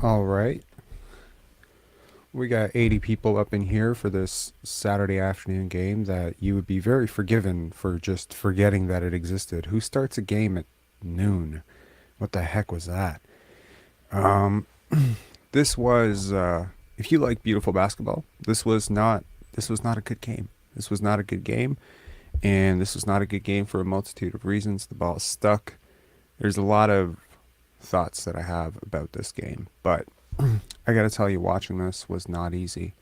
All right. We got 80 people up in here for this Saturday afternoon game that you would be very forgiven for just forgetting that it existed. Who starts a game at noon? What the heck was that? Um, this was, if you like beautiful basketball, this was not a good game. This was not a good game, and this was not a good game for a multitude of reasons. The ball stuck. There's a lot of thoughts that I have about this game, but I gotta tell you, watching this was not easy.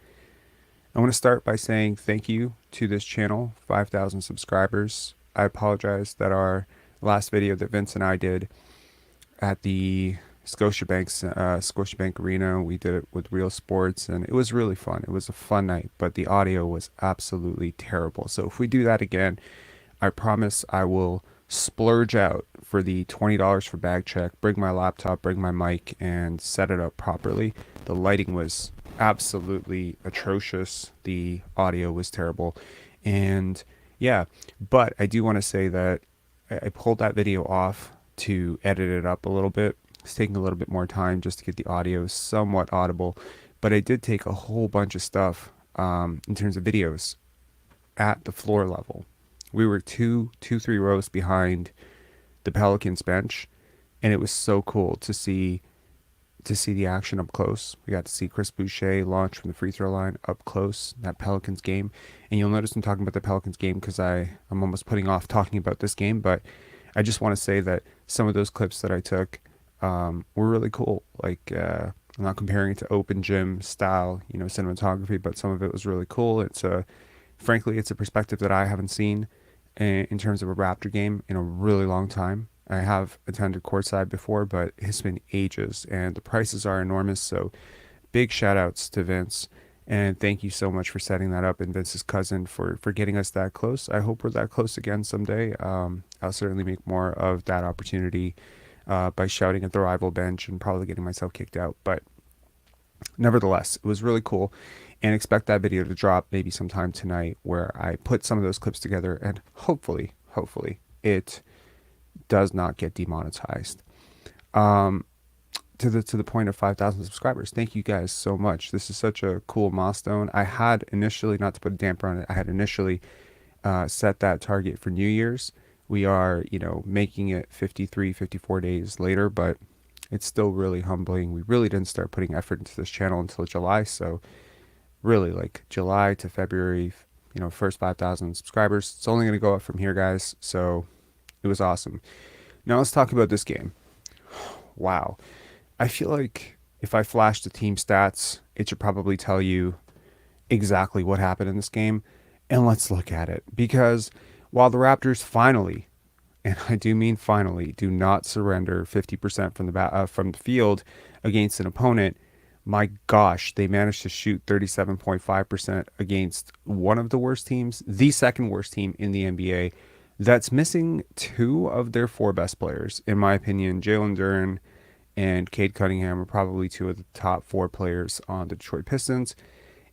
I want to start by saying thank you to this channel, 5,000 subscribers. I apologize that our last video that Vince and I did at the Scotiabank Arena, we did it with Real Sports, and it was really fun. It was a fun night, but the audio was absolutely terrible. So if we do that again, I promise I will splurge out for the $20 for bag check, bring my laptop, bring my mic, and set it up properly. The lighting was absolutely atrocious. The audio was terrible. And yeah, but I do want to say that I pulled that video off to edit it up a little bit. It's taking a little bit more time just to get the audio somewhat audible. But I did take a whole bunch of stuff in terms of videos at the floor level. We were three rows behind the Pelicans bench, and it was so cool to see the action up close. We got to see Chris Boucher launch from the free throw line up close, that Pelicans game. And you'll notice I'm talking about the Pelicans game because I'm almost putting off talking about this game, but I just want to say that some of those clips that I took were really cool. Like, I'm not comparing it to open gym style, cinematography, but some of it was really cool. Frankly, it's a perspective that I haven't seen in terms of a Raptor game in a really long time. I have attended courtside before, but it's been ages, and the prices are enormous. So big shout outs to Vince, and thank you so much for setting that up, and Vince's cousin for getting us that close. I hope we're that close again someday. I'll certainly make more of that opportunity by shouting at the rival bench and probably getting myself kicked out. But nevertheless, it was really cool, and expect that video to drop maybe sometime tonight where I put some of those clips together, and hopefully it does not get demonetized. To the point of 5,000 subscribers. Thank you guys so much. This is such a cool milestone. I had initially, not to put a damper on it, I had initially set that target for New Year's. We are, making it 53, 54 days later, but it's still really humbling. We really didn't start putting effort into this channel until July, so really like July to February, first 5,000 subscribers. It's only going to go up from here, guys, so it was awesome. Now let's talk about this game. Wow. I feel like if I flash the team stats, it should probably tell you exactly what happened in this game. And let's look at it. Because while the Raptors finally, and I do mean finally, do not surrender 50% from the field against an opponent, my gosh, they managed to shoot 37.5% against one of the worst teams, the second worst team in the NBA, that's missing two of their four best players. In my opinion, Jalen Duren and Cade Cunningham are probably two of the top four players on the Detroit Pistons.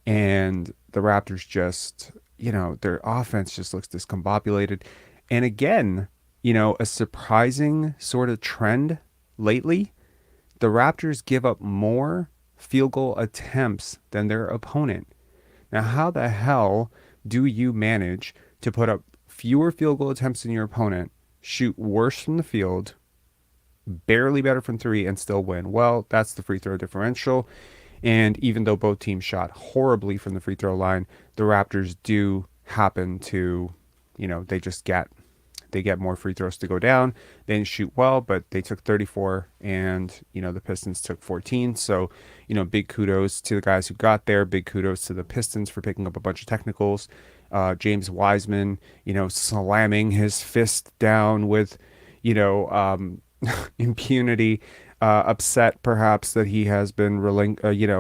And the Raptors just, their offense just looks discombobulated. And again, a surprising sort of trend lately, the Raptors give up more field goal attempts than their opponent. Now, how the hell do you manage to put up fewer field goal attempts than your opponent, shoot worse from the field, barely better from three, and still win? Well, that's the free throw differential. And even though both teams shot horribly from the free throw line, the Raptors do happen to, they get more free throws to go down. They didn't shoot well, but they took 34, and the Pistons took 14. So, big kudos to the guys who got there. Big kudos to the Pistons for picking up a bunch of technicals. James Wiseman, slamming his fist down with, impunity, upset perhaps that he has been,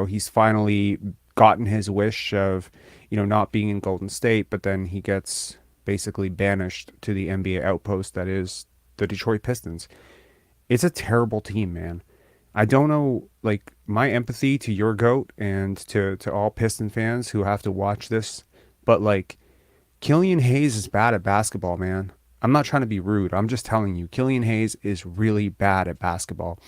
he's finally gotten his wish of, not being in Golden State, but then he gets basically banished to the NBA outpost that is the Detroit Pistons. It's a terrible team, man. I don't know, like, my empathy to your GOAT and to all Piston fans who have to watch this, but like, Killian Hayes is bad at basketball, man. I'm not trying to be rude. I'm just telling you, Killian Hayes is really bad at basketball.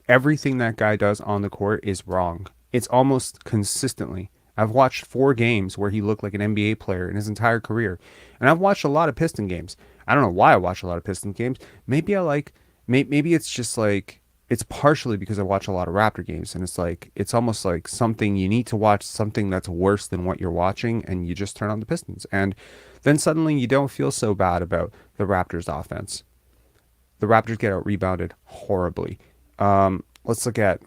Everything that guy does on the court is wrong. It's almost consistently. I've watched 4 games where he looked like an NBA player in his entire career. And I've watched a lot of Piston games. I don't know why I watch a lot of Piston games. Maybe I like, maybe it's just like, it's partially because I watch a lot of Raptor games. And it's like, it's almost like something you need to watch, something that's worse than what you're watching. And you just turn on the Pistons. And then suddenly you don't feel so bad about the Raptors offense. The Raptors get out rebounded horribly. Let's look at,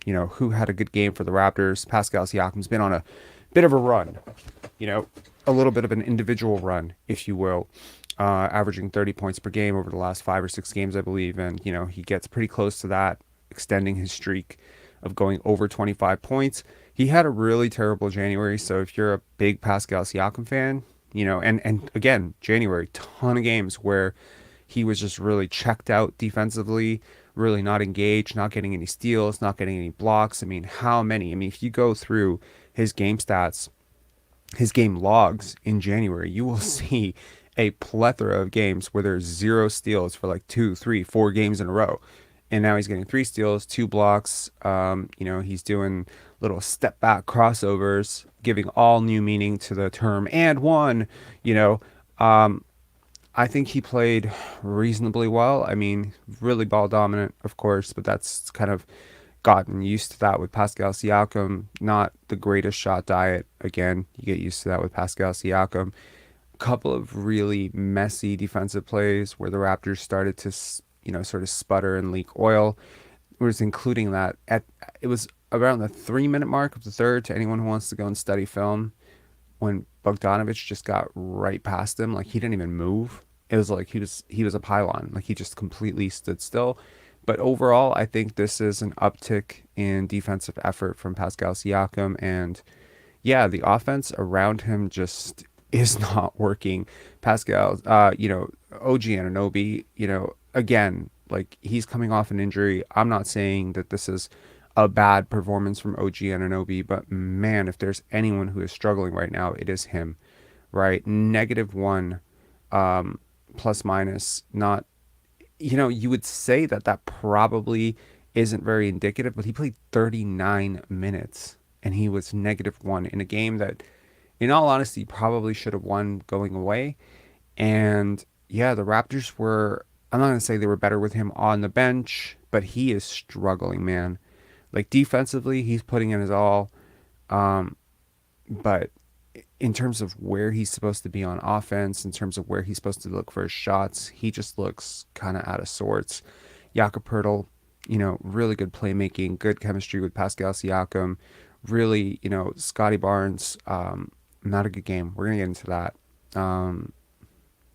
who had a good game for the Raptors. Pascal Siakam's been on a bit of a run, a little bit of an individual run, if you will, averaging 30 points per game over the last 5 or 6 games, I believe. And, he gets pretty close to that, extending his streak of going over 25 points. He had a really terrible January. So if you're a big Pascal Siakam fan, and again, January, ton of games where he was just really checked out defensively, really not engaged, not getting any steals, not getting any blocks. I mean, how many? I mean, if you go through his game stats, his game logs in January, you will see a plethora of games where there's 0 steals for like 2, 3, 4 games in a row. And now he's getting 3 steals, 2 blocks. He's doing little step back crossovers, giving all new meaning to the term and one, you know. I think he played reasonably well. I mean, really ball dominant, of course, but that's kind of gotten used to that with Pascal Siakam. Not the greatest shot diet. Again, you get used to that with Pascal Siakam. Couple of really messy defensive plays where the Raptors started to, sort of sputter and leak oil. It was including that it was around the 3-minute mark of the third. To anyone who wants to go and study film, when Bogdanovich just got right past him, like he didn't even move. It was like he was a pylon, like he just completely stood still. But overall, I think this is an uptick in defensive effort from Pascal Siakam, and yeah, the offense around him just is not working. Pascal, OG Anunoby, again, like he's coming off an injury. I'm not saying that this is a bad performance from OG Anunoby, but man, if there's anyone who is struggling right now, it is him, right? -1, plus minus, not, you would say that probably isn't very indicative, but he played 39 minutes and he was -1 in a game that, in all honesty, probably should have won going away. And yeah, the Raptors were, I'm not going to say they were better with him on the bench, but he is struggling, man. Like defensively, he's putting in his all. But in terms of where he's supposed to be on offense, in terms of where he's supposed to look for his shots, he just looks kind of out of sorts. Jakob Poeltl, really good playmaking, good chemistry with Pascal Siakam. Really, Scotty Barnes, not a good game. We're going to get into that.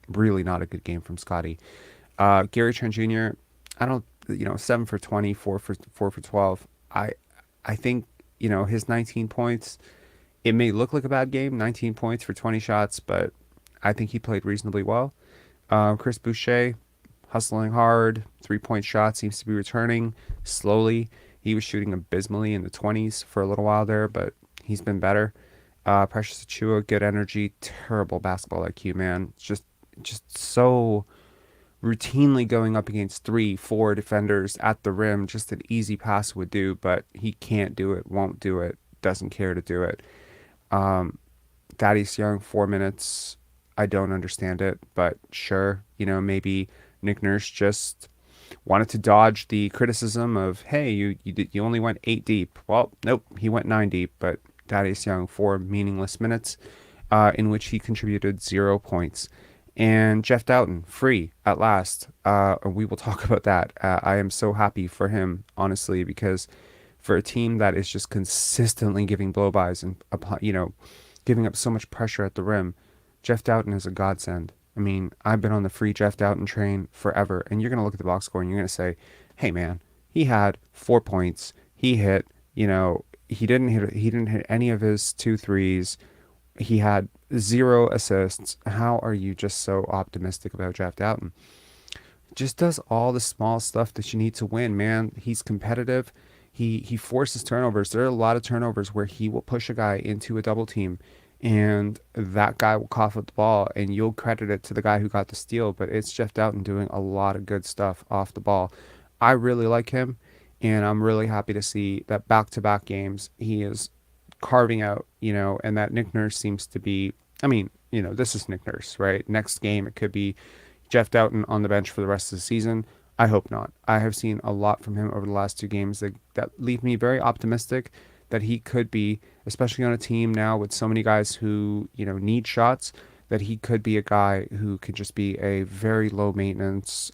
Really not a good game from Scotty. Gary Trent Jr., I don't, 7 for 20, 4 for 12. I think, his 19 points, it may look like a bad game, 19 points for 20 shots, but I think he played reasonably well. Chris Boucher, hustling hard, 3-point shot, seems to be returning slowly. He was shooting abysmally in the 20s for a little while there, but he's been better. Precious Achiuwa, good energy, terrible basketball IQ, man. Just so routinely going up against 3-4 defenders at the rim. Just an easy pass would do, but he can't do it, won't do it, doesn't care to do it. Thaddeus Young, 4 minutes. I don't understand it, but sure, maybe Nick Nurse just wanted to dodge the criticism of, hey, you only went 8 deep. Well, nope, he went 9 deep, but Thaddeus Young, 4 meaningless minutes, in which he contributed 0 points. And Jeff Dowtin, free at last. We will talk about that. I am so happy for him, honestly, because for a team that is just consistently giving blow-bys and, giving up so much pressure at the rim, Jeff Dowtin is a godsend. I mean, I've been on the free Jeff Dowtin train forever, and you're going to look at the box score and you're going to say, hey, man, he had 4 points. He hit, he didn't hit any of his 2 threes. He had 0 assists. How are you just so optimistic about Jeff Dowtin? Just does all the small stuff that you need to win, man. He's competitive. He forces turnovers. There are a lot of turnovers where he will push a guy into a double team and that guy will cough up the ball and you'll credit it to the guy who got the steal, but it's Jeff Dowtin doing a lot of good stuff off the ball. I really like him. And I'm really happy to see that back-to-back games he is carving out, and that Nick Nurse seems to be, I mean, this is Nick Nurse, right? Next game, it could be Jeff Dowtin on the bench for the rest of the season. I hope not. I have seen a lot from him over the last two games that leave me very optimistic that he could be, especially on a team now with so many guys who, need shots, that he could be a guy who could just be a very low maintenance,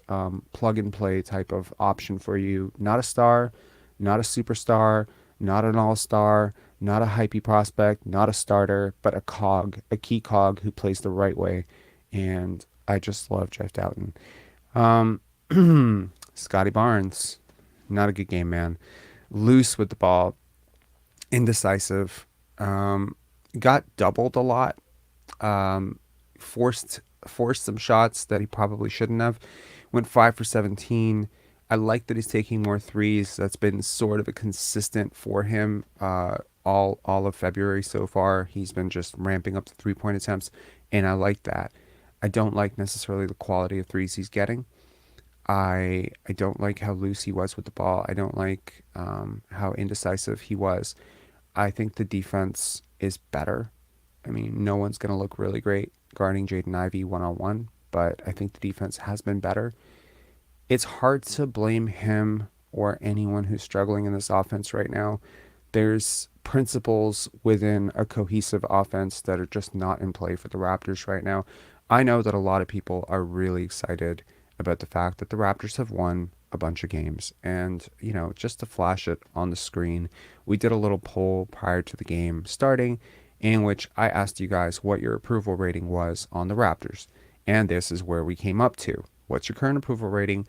plug and play type of option for you. Not a star, not a superstar, not an all-star, not a hypey prospect, not a starter, but a key cog who plays the right way. And I just love Jeff Dowtin. Um, Scotty Barnes, not a good game, man. Loose with the ball, indecisive, got doubled a lot, um, forced forced some shots that he probably shouldn't have. Went 5 for 17. I like that he's taking more threes. That's been sort of a consistent for him all of February so far. He's been just ramping up the 3-point attempts, and I like that. I don't like necessarily the quality of threes he's getting. I don't like how loose he was with the ball. I don't like how indecisive he was. I think the defense is better. I mean, no one's going to look really great guarding Jaden Ivey one-on-one, but I think the defense has been better. It's hard to blame him or anyone who's struggling in this offense right now. There's principles within a cohesive offense that are just not in play for the Raptors right now. I know that a lot of people are really excited about the fact that the Raptors have won a bunch of games. And, just to flash it on the screen, we did a little poll prior to the game starting in which I asked you guys what your approval rating was on the Raptors. And this is where we came up to. What's your current approval rating?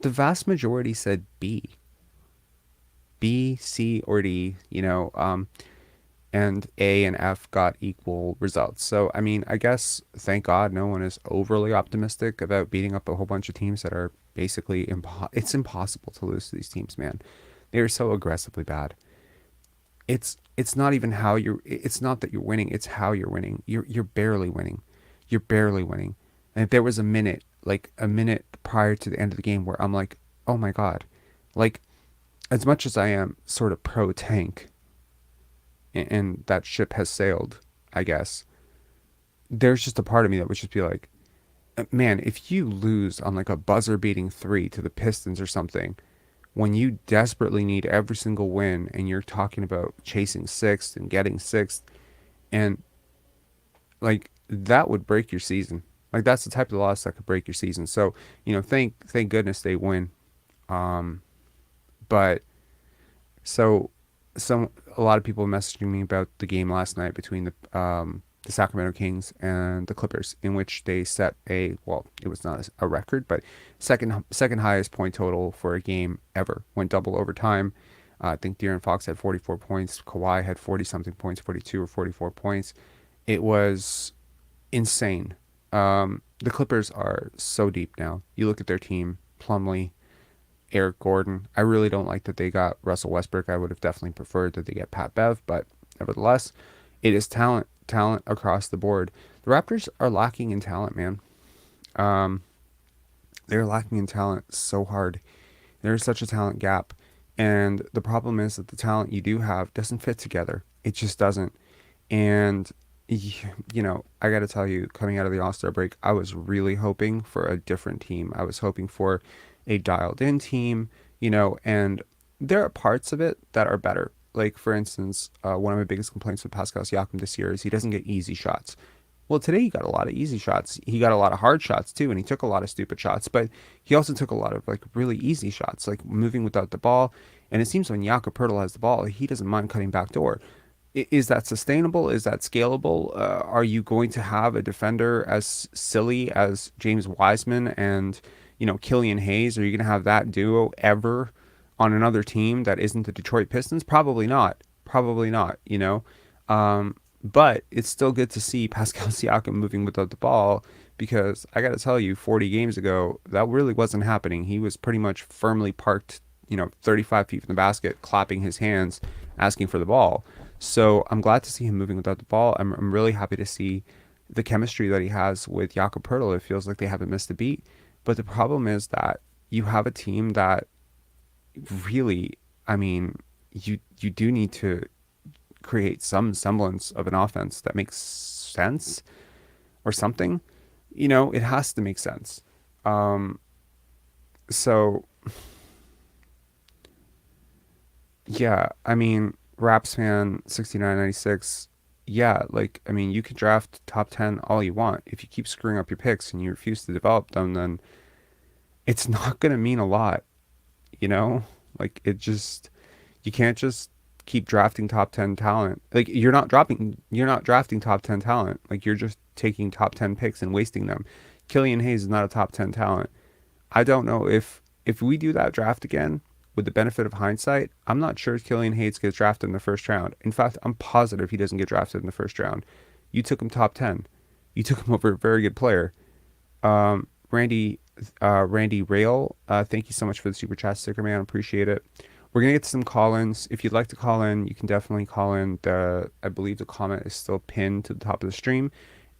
The vast majority said B. B, C, or D, and A and F got equal results. So, I mean, I guess, thank God, no one is overly optimistic about beating up a whole bunch of teams that are basically, it's impossible to lose to these teams, man. They are so aggressively bad. It's not even how it's not that you're winning, it's how you're winning. You're barely winning. You're barely winning. And if there was like a minute prior to the end of the game where I'm like, oh my God, like, as much as I am sort of pro tank, and that ship has sailed, I guess, there's just a part of me that would just be like, man, if you lose on like a buzzer beating 3 to the Pistons or something, when you desperately need every single win and you're talking about chasing sixth and getting sixth, and like that would break your season. Like that's the type of loss that could break your season. So, thank goodness they win. Um, but so a lot of people messaging me about the game last night between the Sacramento Kings and the Clippers, in which they set it was not a record, but second highest point total for a game ever. Went double overtime. I think De'Aaron Fox had 44 points. Kawhi had 40 something points, 42 or 44 points. It was insane. The Clippers are so deep now. You look at their team: Plumlee, Eric Gordon. I really don't like that they got Russell Westbrook. I would have definitely preferred that they get Pat Bev, but nevertheless, it is talent across the board. The Raptors are lacking in talent, man. They're lacking in talent so hard. There's such a talent gap. And the problem is that the talent you do have doesn't fit together. It just doesn't. And, I got to tell you, coming out of the All-Star break, I was really hoping for a different team. I was hoping for a dialed-in team, and there are parts of it that are better. Like, for instance, one of my biggest complaints with Pascal Siakam this year is he doesn't get easy shots. Well, today he got a lot of easy shots. He got a lot of hard shots too, and he took a lot of stupid shots, but he also took a lot of like really easy shots, like moving without the ball. And it seems when Jakob Poeltl has the ball, he doesn't mind cutting back door. Is that sustainable? Is that scalable? Are you going to have a defender as silly as James Wiseman and, Killian Hayes? Are you going to have that duo ever on another team that isn't the Detroit Pistons? Probably not. Probably not, But it's still good to see Pascal Siakam moving without the ball, because I got to tell you, 40 games ago, that really wasn't happening. He was pretty much firmly parked, 35 feet from the basket, clapping his hands, asking for the ball. So I'm glad to see him moving without the ball. I'm really happy to see the chemistry that he has with Jakob Poeltl. It feels like they haven't missed a beat. But the problem is that you have a team that really, I mean, you do need to create some semblance of an offense that makes sense or something. It has to make sense. Um, so yeah, I mean, Raps fan 6996. Yeah, like I mean, you can draft top 10 all you want. If you keep screwing up your picks and you refuse to develop them, then it's not going to mean a lot, you know? Like you can't just keep drafting top 10 talent. Like you're not drafting top 10 talent. Like you're just taking top 10 picks and wasting them. Killian Hayes is not a top 10 talent. I don't know if we do that draft again with the benefit of hindsight, I'm not sure Killian Hayes gets drafted in the first round. In fact, I'm positive he doesn't get drafted in the first round. You took him top 10. You took him over a very good player. Um, Randy Randy Rail, thank you so much for the super chat sticker, man. Appreciate it. We're gonna get to some call-ins. If you'd like to call in, you can definitely call in. I believe the comment is still pinned to the top of the stream,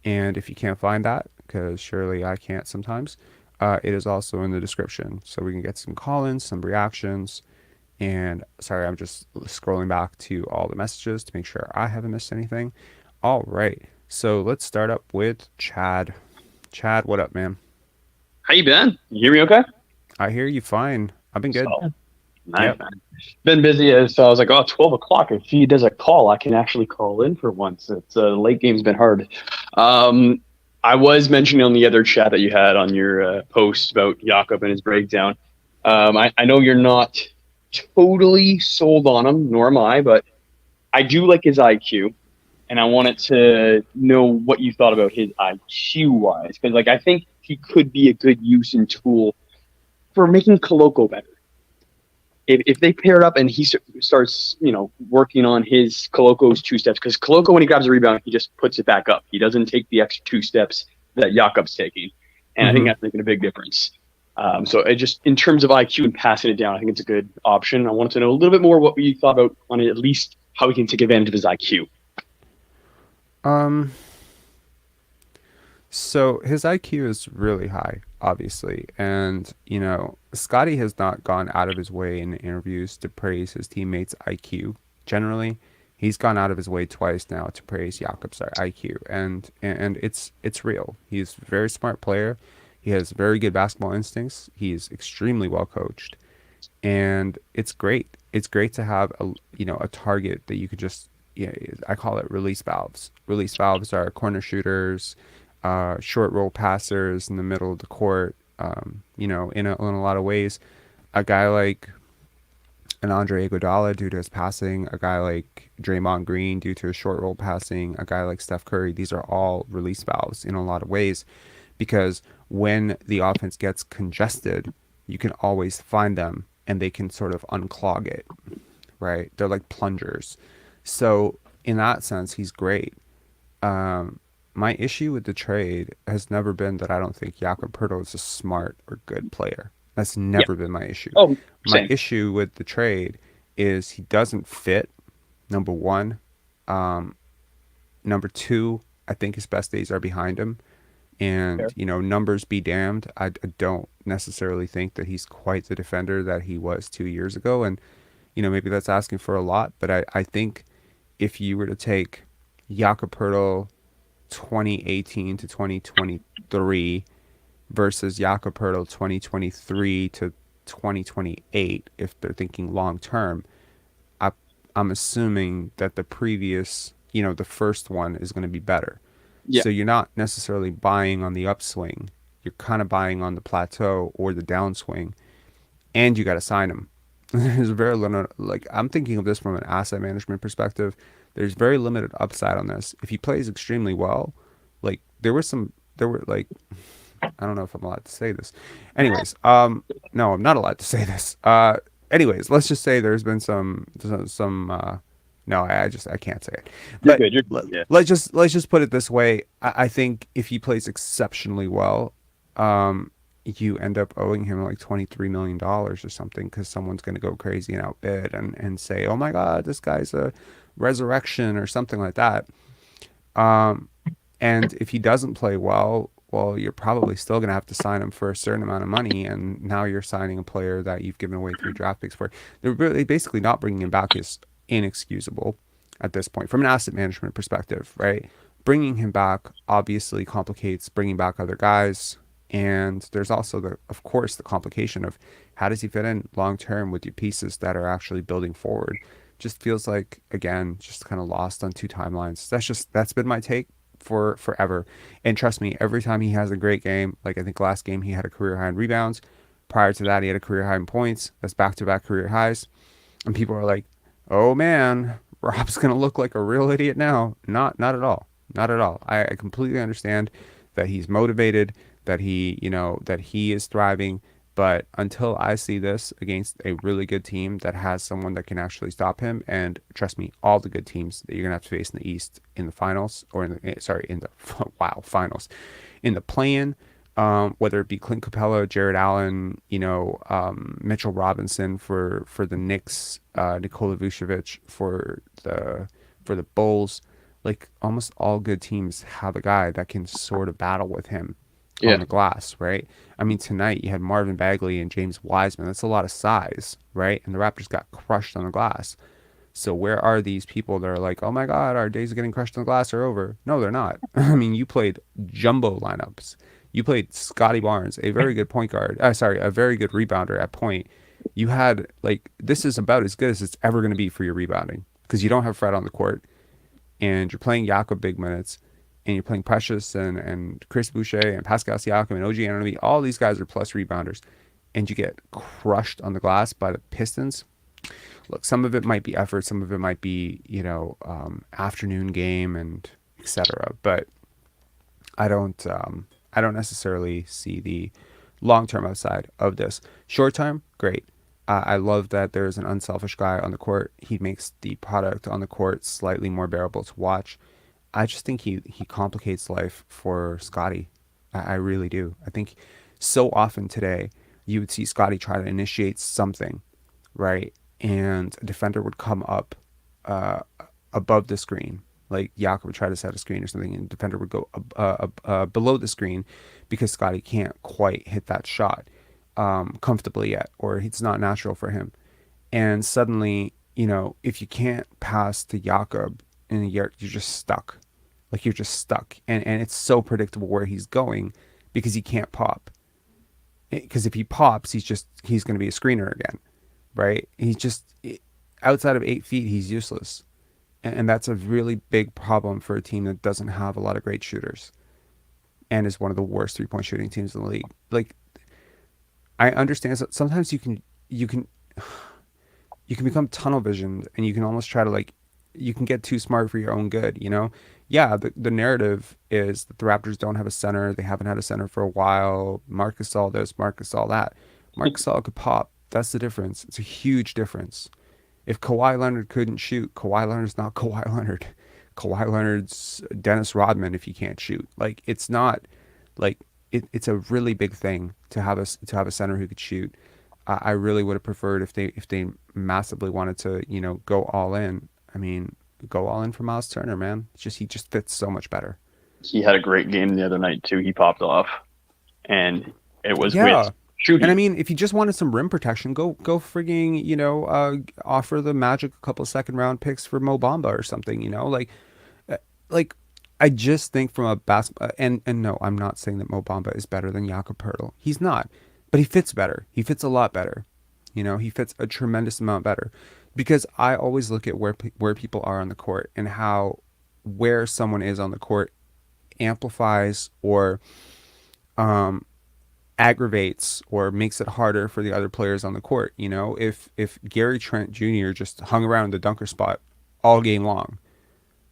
and if you can't find that, because surely I can't sometimes, it is also in the description. So we can get some call-ins, some reactions, and sorry, I'm just scrolling back to all the messages to make sure I haven't missed anything. All right, so let's start up with Chad. Chad, what up, man? How you been? You hear me okay? I hear you fine. I've been good. So, nice, Yep. man. Been busy, so I was like, oh, 12 o'clock. If he does a call, I can actually call in for once. It's late game's been hard. Um, I was mentioning on the other chat that you had on your post about Jakob and his breakdown. I know you're not totally sold on him, nor am I, but I do like his IQ, and I wanted to know what you thought about his IQ wise, because like I think he could be a good use and tool for making Koloko better. If they pair it up and he starts, working on his Koloko's 2 steps, because Koloko, when he grabs a rebound, he just puts it back up. He doesn't take the extra 2 steps that Jakob's taking. And I think Mm-hmm. that's making a big difference. So it just, in terms of IQ and passing it down, I think it's a good option. I wanted to know a little bit more what you thought about on it, at least how he can take advantage of his IQ. Um, so his IQ is really high, obviously. And, Scotty has not gone out of his way in interviews to praise his teammates' IQ generally. He's gone out of his way twice now to praise Jakob's IQ, and it's real. He's a very smart player. He has very good basketball instincts. He's extremely well coached, and it's great. It's great to have a target that you could just, I call it release valves. Release valves are corner shooters, short roll passers in the middle of the court. In a lot of ways, a guy like an Andre Iguodala due to his passing, a guy like Draymond Green due to his short roll passing, a guy like Steph Curry. These are all release valves in a lot of ways, because when the offense gets congested, you can always find them and they can sort of unclog it, right? They're like plungers. So in that sense, he's great. My issue with the trade has never been that I don't think Jakob Poeltl is a smart or good player. That's Yeah. never been my issue. Oh, My same. issue with the trade is he doesn't fit. Number one. Um, Number two, I think his best days are behind him. And, Fair. numbers be damned. I don't necessarily think that he's quite the defender that he was 2 years ago. And, maybe that's asking for a lot. But I think if you were to take Jakob Poeltl 2018 to 2023 versus Jakob Poeltl 2023 to 2028, if they're thinking long term, I, I'm assuming that the previous, the first one is going to be better. Yeah. So you're not necessarily buying on the upswing. You're kind of buying on the plateau or the downswing, and you got to sign him. There's very limited, like I'm thinking of this from an asset management perspective. There's very limited upside on this. If he plays extremely well, like there were like, I don't know if I'm allowed to say this. Anyways, no, I'm not allowed to say this. Anyways, let's just say there's been no, I can't say it. You're But good. You're good. Yeah. let's just put it this way. I think if he plays exceptionally well, you end up owing him like $23 million or something, because someone's going to go crazy and outbid and say, oh my God, this guy's a resurrection or something like that. Um, and if he doesn't play well, well, you're probably still going to have to sign him for a certain amount of money, and now you're signing a player that you've given away 3 draft picks for. They're really basically not bringing him back is inexcusable at this point from an asset management perspective, right? Bringing him back obviously complicates bringing back other guys, and there's also of course, the complication of how does he fit in long term with your pieces that are actually building forward. Just feels like, again, just kind of lost on 2 timelines. That's been my take for forever. And trust me, every time he has a great game, like I think last game he had a career high in rebounds. Prior to that, he had a career high in points. That's back to back career highs. And people are like, "Oh man, Rob's gonna look like a real idiot now." Not at all. Not at all. I completely understand that he's motivated, that he is thriving. But until I see this against a really good team that has someone that can actually stop him, and trust me, all the good teams that you're gonna have to face in the East in the finals, or in the wow, finals, in the play-in, whether it be Clint Capella, Jared Allen, Mitchell Robinson for the Knicks, Nikola Vucevic for the Bulls, like almost all good teams have a guy that can sort of battle with him on Yeah. the glass, right? I mean, tonight you had Marvin Bagley and James Wiseman. That's a lot of size, right? And the Raptors got crushed on the glass. So where are these people that are like, "Oh my God, our days of getting crushed on the glass are over"? No, they're not. I mean, you played jumbo lineups. You played Scotty Barnes, a very good point guard. Sorry, a very good rebounder at point. You had like this is about as good as it's ever going to be for your rebounding because you don't have Fred on the court and you're playing Jakob big minutes, and you're playing Precious and Chris Boucher and Pascal Siakam and OG Anunoby. All these guys are plus rebounders, and you get crushed on the glass by the Pistons. Look, some of it might be effort, some of it might be afternoon game and etc. But I don't necessarily see the long term upside of this. Short term, great. I love that there's an unselfish guy on the court. He makes the product on the court slightly more bearable to watch. I just think he complicates life for Scotty. I really do. I think so often today you would see Scotty try to initiate something, right? And a defender would come up uh, above the screen. Like Jakob would try to set a screen or something, and the defender would go below the screen because Scotty can't quite hit that shot comfortably yet, or it's not natural for him. And suddenly, if you can't pass to Jakob, and you're just stuck. Like you're just stuck, and it's so predictable where he's going because he can't pop. Because if he pops, he's going to be a screener again, right? He's just outside of 8 feet, he's useless, and that's a really big problem for a team that doesn't have a lot of great shooters, and is one of the worst 3-point shooting teams in the league. Like I understand that sometimes you can you can become tunnel visioned, and you can almost try to like you can get too smart for your own good. Yeah, the narrative is that the Raptors don't have a center. They haven't had a center for a while. Marcus Gasol this, Marcus Gasol that. Marcus Gasol could pop. That's the difference. It's a huge difference. If Kawhi Leonard couldn't shoot, Kawhi Leonard's not Kawhi Leonard. Kawhi Leonard's Dennis Rodman if he can't shoot. Like it's not like it's a really big thing to have a center who could shoot. I really would have preferred if they massively wanted to go all in. I mean, go all in for Miles Turner, man. He just fits so much better. He had a great game the other night too. He popped off, and it was with Yeah. And I shooting. mean, if you just wanted some rim protection, go frigging, offer the Magic a couple second round picks for Mo Bamba or something, uh, like I just think from a basketball and no, I'm not saying that Mo Bamba is better than Jakob Poeltl. He's not, but he fits better. He fits a lot better. He fits a tremendous amount better because I always look at where people are on the court and how where someone is on the court amplifies or um aggravates or makes it harder for the other players on the court. If Gary Trent Jr. just hung around the dunker spot all game long,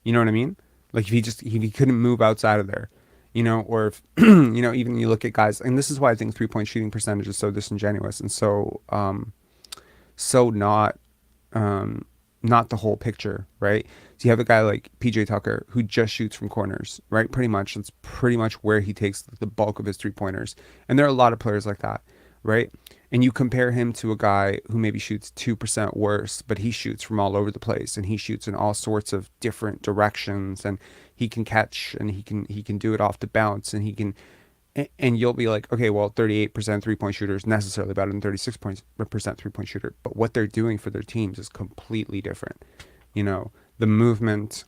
you know what I mean? Like if he couldn't move outside of there, or if even you look at guys, and this is why I think 3-point shooting percentage is so disingenuous and so um, not the whole picture, right? So you have a guy like PJ Tucker who just shoots from corners, right? Pretty much that's pretty much where he takes the bulk of his 3-pointers, and there are a lot of players like that, right? And you compare him to a guy who maybe shoots 2% worse, but he shoots from all over the place, and he shoots in all sorts of different directions, and he can catch, and he can do it off the bounce, and he can And you'll be like, okay, well, 38% three-point shooter is necessarily better than 36% three-point shooter. But what they're doing for their teams is completely different. You know, the movement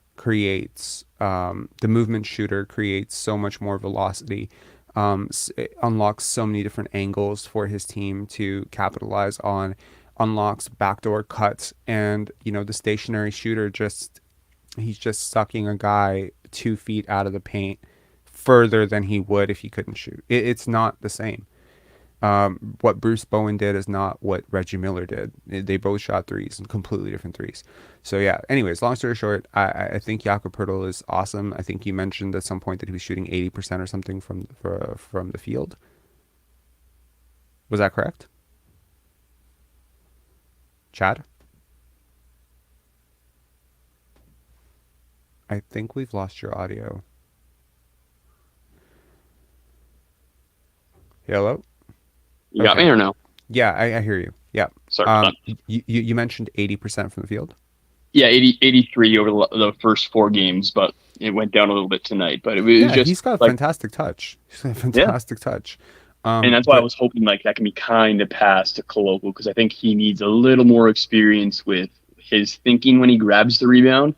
shooter creates so much more velocity. It unlocks so many different angles for his team to capitalize on, unlocks backdoor cuts. And, the stationary shooter he's just sucking a guy 2 feet out of the paint further than he would if he couldn't shoot. It's not the same. What Bruce Bowen did is not what Reggie Miller did. They both shot threes and completely different threes. So yeah. Anyways, long story short, I think Jakob Poeltl is awesome. I think you mentioned at some point that he was shooting 80% or something from the field. Was that correct, Chad? I think we've lost your audio. Hello. You got Okay. me or no? Yeah, I hear you. Yeah. Sorry about that. You mentioned 80% from the field. Yeah, 83 over the first 4 games, but it went down a little bit tonight. But it was Yeah, just he's got a like, fantastic touch. He's got a yeah. fantastic touch. And that's why I But was hoping like that can be kind of passed to Koloko because I think he needs a little more experience with his thinking when he grabs the rebound.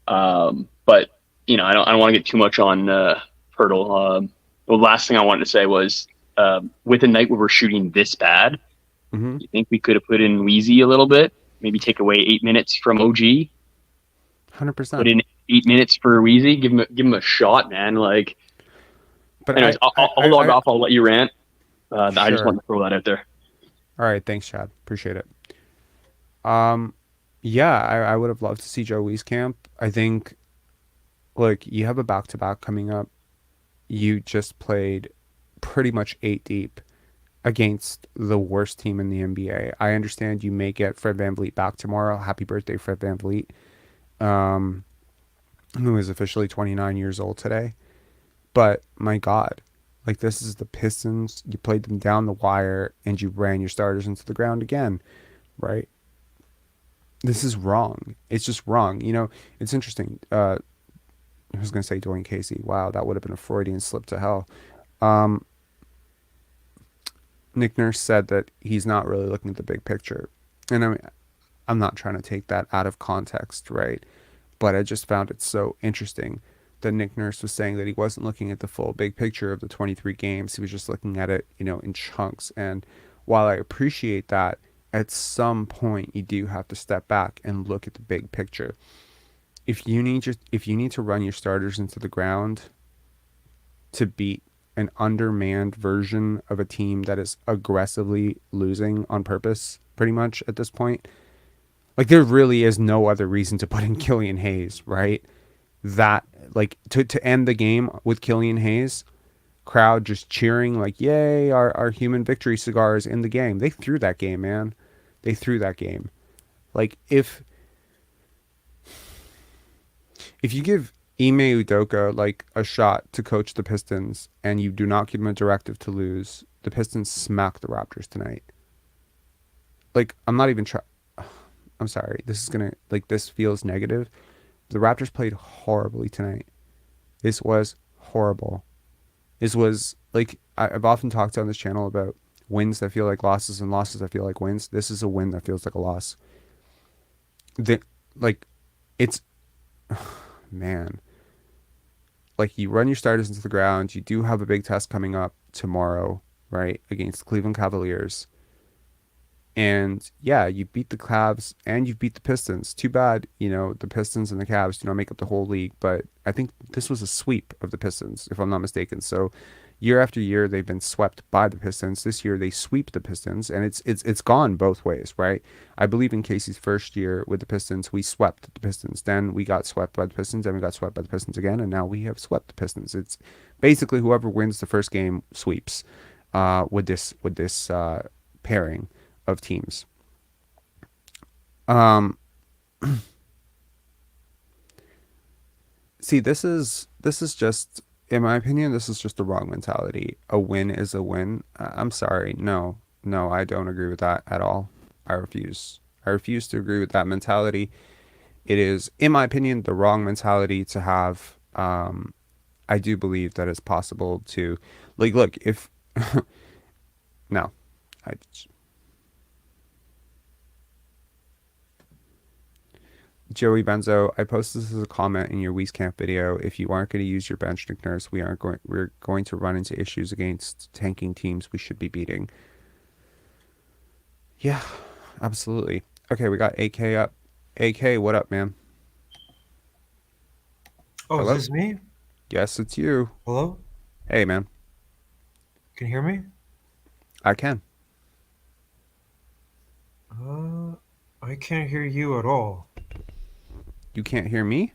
But I don't want to get too much on Pirtle. The last thing I wanted to say was with a night where we're shooting this bad, mhm, you think we could have put in Wheezy a little bit, maybe take away 8 minutes from OG, put 100%. in 8 minutes for Wheezy, give him a shot, man. Like, But anyways, I'll log off. I'll let you rant. I just sure. wanted to throw that out there. All right, thanks, Chad. Appreciate it. Um, yeah, I would have loved to see Joe Wieskamp. I think, like, you have a back-to-back coming up. You just played pretty much eight deep against the worst team in the NBA. I understand you may get Fred VanVleet back tomorrow. Happy birthday, Fred VanVleet, um, who is officially 29 years old today. But my God, like, this is the Pistons. You played them down the wire and you ran your starters into the ground again, right? This is wrong. It's just wrong. It's interesting. I was going to say Dwayne Casey. Wow, that would have been a Freudian slip to hell. Um, Nick Nurse said that he's not really looking at the big picture. And I mean, I'm not trying to take that out of context, right? But I just found it so interesting that Nick Nurse was saying that he wasn't looking at the full big picture of the 23 games. He was just looking at it, in chunks. And while I appreciate that, at some point you do have to step back and look at the big picture. If you need to run your starters into the ground to beat an undermanned version of a team that is aggressively losing on purpose, pretty much at this point, like, there really is no other reason to put in Killian Hayes, right? That, like, to end the game with Killian Hayes, crowd just cheering like, yay, our human victory cigar is in the game. They threw that game, man. They threw that game. Like, if you give Ime Udoka like a shot to coach the Pistons and you do not give him a directive to lose, the Pistons smack the Raptors tonight. Like, I'm not even trying. I'm sorry. This feels negative. The Raptors played horribly tonight. This was horrible. This was, like, I've often talked on this channel about wins that feel like losses and losses that feel like wins. This is a win that feels like a loss. The, like, it's, man, like, you run your starters into the ground. You do have a big test coming up tomorrow, right, against the Cleveland Cavaliers. And yeah, you beat the Cavs and you beat the Pistons. Too bad, the Pistons and the Cavs do not make up the whole league. But I think this was a sweep of the Pistons, if I'm not mistaken. So year after year, they've been swept by the Pistons. This year, they sweep the Pistons, and it's gone both ways, right? I believe in Casey's first year with the Pistons, we swept the Pistons. Then we got swept by the Pistons, then we got swept by the Pistons again, and now we have swept the Pistons. It's basically whoever wins the first game sweeps with this pairing of teams. Um, See, this is just, in my opinion, this is just the wrong mentality. A win is a win. I'm sorry. No, no, I don't agree with that at all. I refuse. I refuse to agree with that mentality. It is, in my opinion, the wrong mentality to have. I do believe that it's possible to Like, look, if no, I Joey Benzo, I posted this as a comment in your Wieskamp video. If you aren't going to use your bench, Nick Nurse, we're going to run into issues against tanking teams we should be beating. Yeah, absolutely. Okay, we got AK up. AK, what up, man? Oh, is Hello? this me? Yes, it's you. Hello? Hey, man. Can you hear me? I can. Uh, I can't hear you at all. You can't hear me?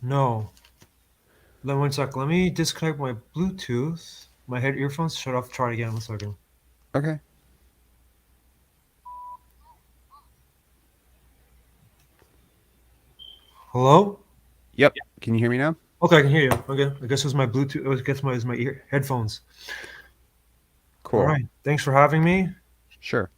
No. Let 1 sec. Let me disconnect my Bluetooth. My head earphones. Shut off. Try it again. 1 second. Okay. Hello? Yep. Can you hear me now? Okay, I can hear you. Okay. I guess it was my Bluetooth. I guess it was my headphones. All Cool. right. Thanks for having me. Sure.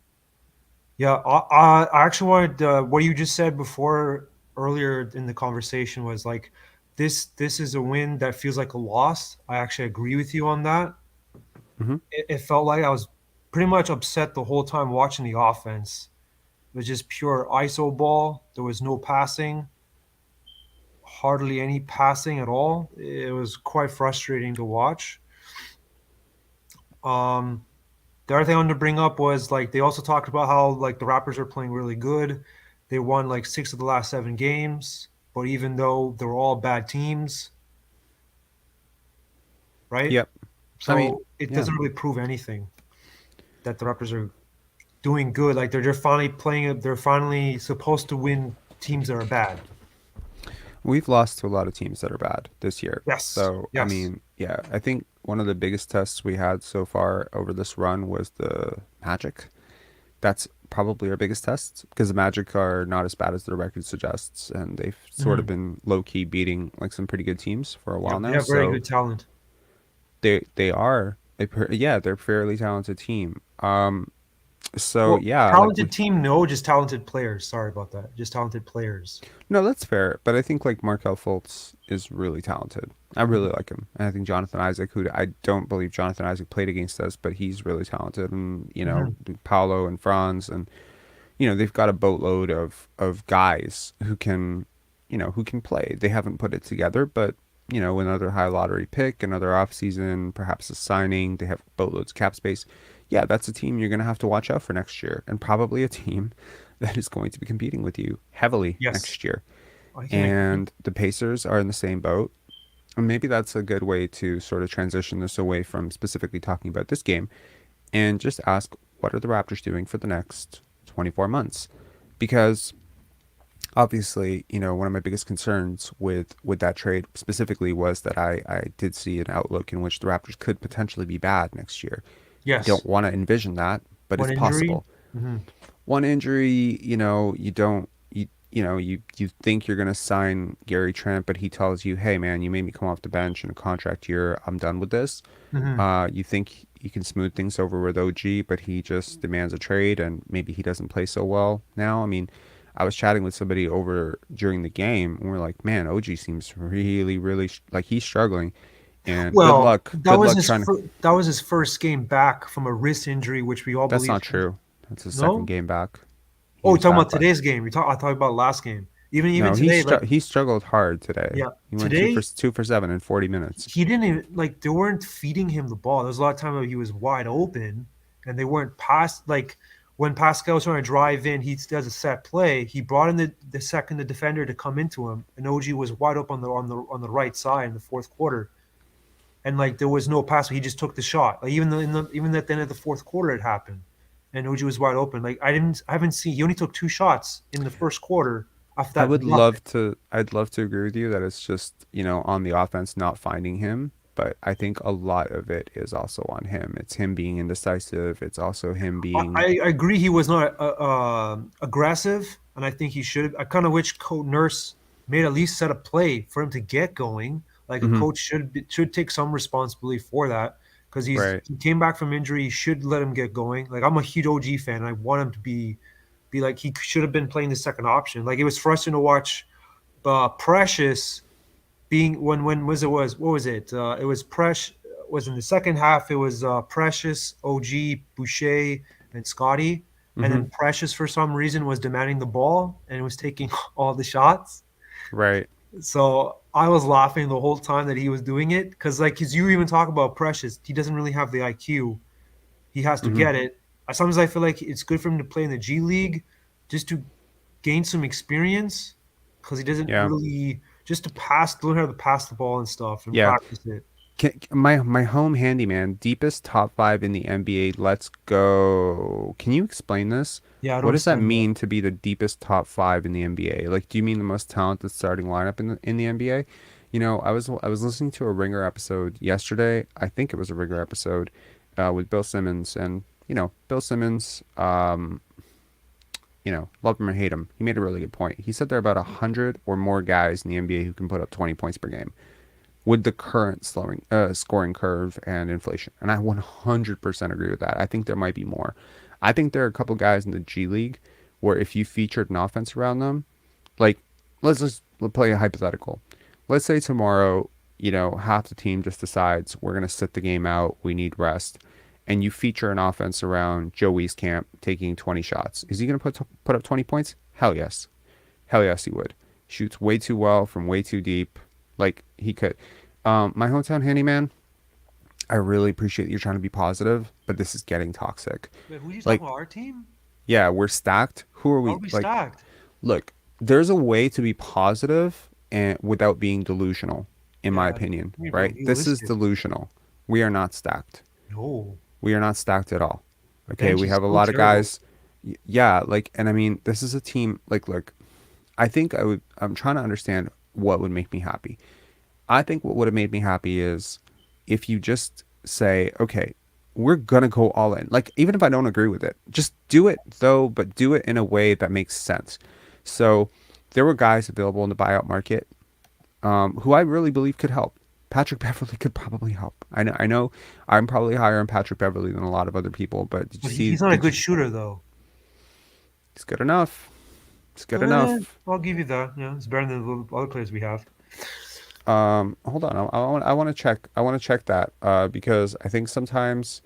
Yeah. I actually wanted what you just said before earlier in the conversation was like this is a win that feels like a loss. I actually agree with you on that. Hmm. It felt like I was pretty much upset the whole time watching the offense. It was just pure ISO ball. There was no passing, hardly any passing at all. It was quite frustrating to watch. Um, the other thing I wanted to bring up was like they also talked about how like the Raptors are playing really good. They won like 6 of the last 7 games, but even though they were all bad teams, right? Yep. I mean, So it yeah. doesn't really prove anything that the Raptors are doing good. Like they're just finally playing it. They're finally supposed to win teams that are bad. We've lost to a lot of teams that are bad this year. Yes. So, I Yes. mean, yeah, I think one of the biggest tests we had so far over this run was the Magic. That's probably our biggest test because the Magic are not as bad as their record suggests, and they've sort of Mhm. been low key beating like some pretty good teams for a Yeah, while they now. have very So good talent. they are yeah, they're a fairly talented team. So Well, yeah, like talented we team, no, just talented players. Sorry about that. Just talented players. no, that's fair, but I think like Markel Fultz is really talented. I really Mhm. like him, and I think Jonathan Isaac, who I don't believe Jonathan Isaac played against us, but he's really talented, and Mhm. Paolo and Franz, and they've got a boatload of guys who can who can play. They haven't put it together, but another high lottery pick, another offseason, perhaps a signing, they have boatloads of cap space. Yeah, that's a team you're going to have to watch out for next year, and probably a team that is going to be competing with you heavily Yes, next year. I can agree. And the Pacers are in the same boat. And maybe that's a good way to sort of transition this away from specifically talking about this game and just ask, what are the Raptors doing for the next 24 months? Because obviously, one of my biggest concerns with that trade specifically was that I did see an outlook in which the Raptors could potentially be bad next year. I don't Yes. want to envision that, but One it's injury. possible. Hmm. One injury, you don't you think you're gonna sign Gary Trent, but he tells you, "Hey man, you made me come off the bench in a contract year. I'm done with this." Hmm. You think you can smooth things over with OG, but he just demands a trade, and maybe he doesn't play so well now. I mean, I was chatting with somebody over during the game, and we're like, "Man, OG seems really, really like he's struggling." And Well, good luck trying to. that was his first game back from a wrist injury, which we all That's believe. not true. That's his second No. game back. He Oh, you're was talking back about by today's game. I talked about last game. Even No, today, like he struggled hard today. yeah, He went today 2 for 7 in 40 minutes. he didn't even like they weren't feeding him the ball. There's a lot of time where he was wide open and they weren't past like when Pascal was trying to drive in, he does a set play. He brought in the defender to come into him, and OG was wide open on the right side in the fourth quarter. And like there was no pass, he just took the shot. Like even at the end of the fourth quarter it happened. And OG was wide open. Like I haven't seen he only took 2 shots in the first quarter. After that, nothing. I'd love to agree with you that it's just, on the offense not finding him, but I think a lot of it is also on him. It's him being indecisive. It's also him being I agree he was not aggressive, and I think he should. I kind of wish Coach Nurse made at least set a play for him to get going. Like a Mhm. coach should take some responsibility for that because Right. he came back from injury. He should let him get going. Like I'm a huge OG fan. And I want him to be like he should have been playing the second option. Like it was frustrating to watch Precious being when was it was what was it? It was Precious. was in the second half. It was Precious, OG, Boucher, and Scotty. And Mm-hmm. then Precious, for some reason, was demanding the ball and was taking all the shots. Right. So I was laughing the whole time that he was doing it because, like, because you even talk about Precious, he doesn't really have the IQ. He has to Mm-hmm. get it. Sometimes I feel like it's good for him to play in the G League just to gain some experience because he doesn't Yeah. really just to learn how to pass the ball and stuff and Yeah. practice it. My home handyman, deepest top five in the NBA. Let's go. Can you explain this? Yeah, I don't What does that understand that. mean to be the deepest top five in the NBA? Like, do you mean the most talented starting lineup in the NBA? You know, I was listening to a Ringer episode yesterday. I think it was a Ringer episode, with Bill Simmons, and Bill Simmons. Love him or hate him, he made a really good point. He said there are about 100 or more guys in the NBA who can put up 20 points per game with the current scoring curve and inflation. And I 100% agree with that. I think there might be more. I think there are a couple guys in the G League where if you featured an offense around them, like let's play a hypothetical. Let's say tomorrow, half the team just decides we're going to sit the game out, we need rest, and you feature an offense around Joe Wieskamp taking 20 shots. Is he going to put up 20 points? Hell yes. Hell yes, he would. Shoots way too well from way too deep. Like, he could. My hometown handyman, I really appreciate that you're trying to be positive, but this is getting toxic. Wait, who are you talking Like, about? Our team? yeah, we're stacked. Who are How are we? we Like, stacked? look, there's a way to be positive and without being delusional, in my Yeah, opinion, we were right? This is realistic. delusional. We are not stacked. No, We are not stacked at all. the Okay, bench we is have a so lot of terrible. guys. Yeah, like, and I mean, this is a team. Like, look, I think I'm trying to understand what would make me happy. I think what would have made me happy is if you just say, okay, we're gonna go all in. Like, even if I don't agree with it, just do it though, but do it in a way that makes sense. So there were guys available in the buyout market, who I really believe could help. Patrick Beverly could probably help. I know I'm probably higher on Patrick Beverly than a lot of other people, but did you But see? he's not a Did good you? shooter, though. It's good enough. It's good enough. I'll give you that. Yeah, it's better than the other players we have. Hold on. I want to check. I want to check that, because I think sometimes,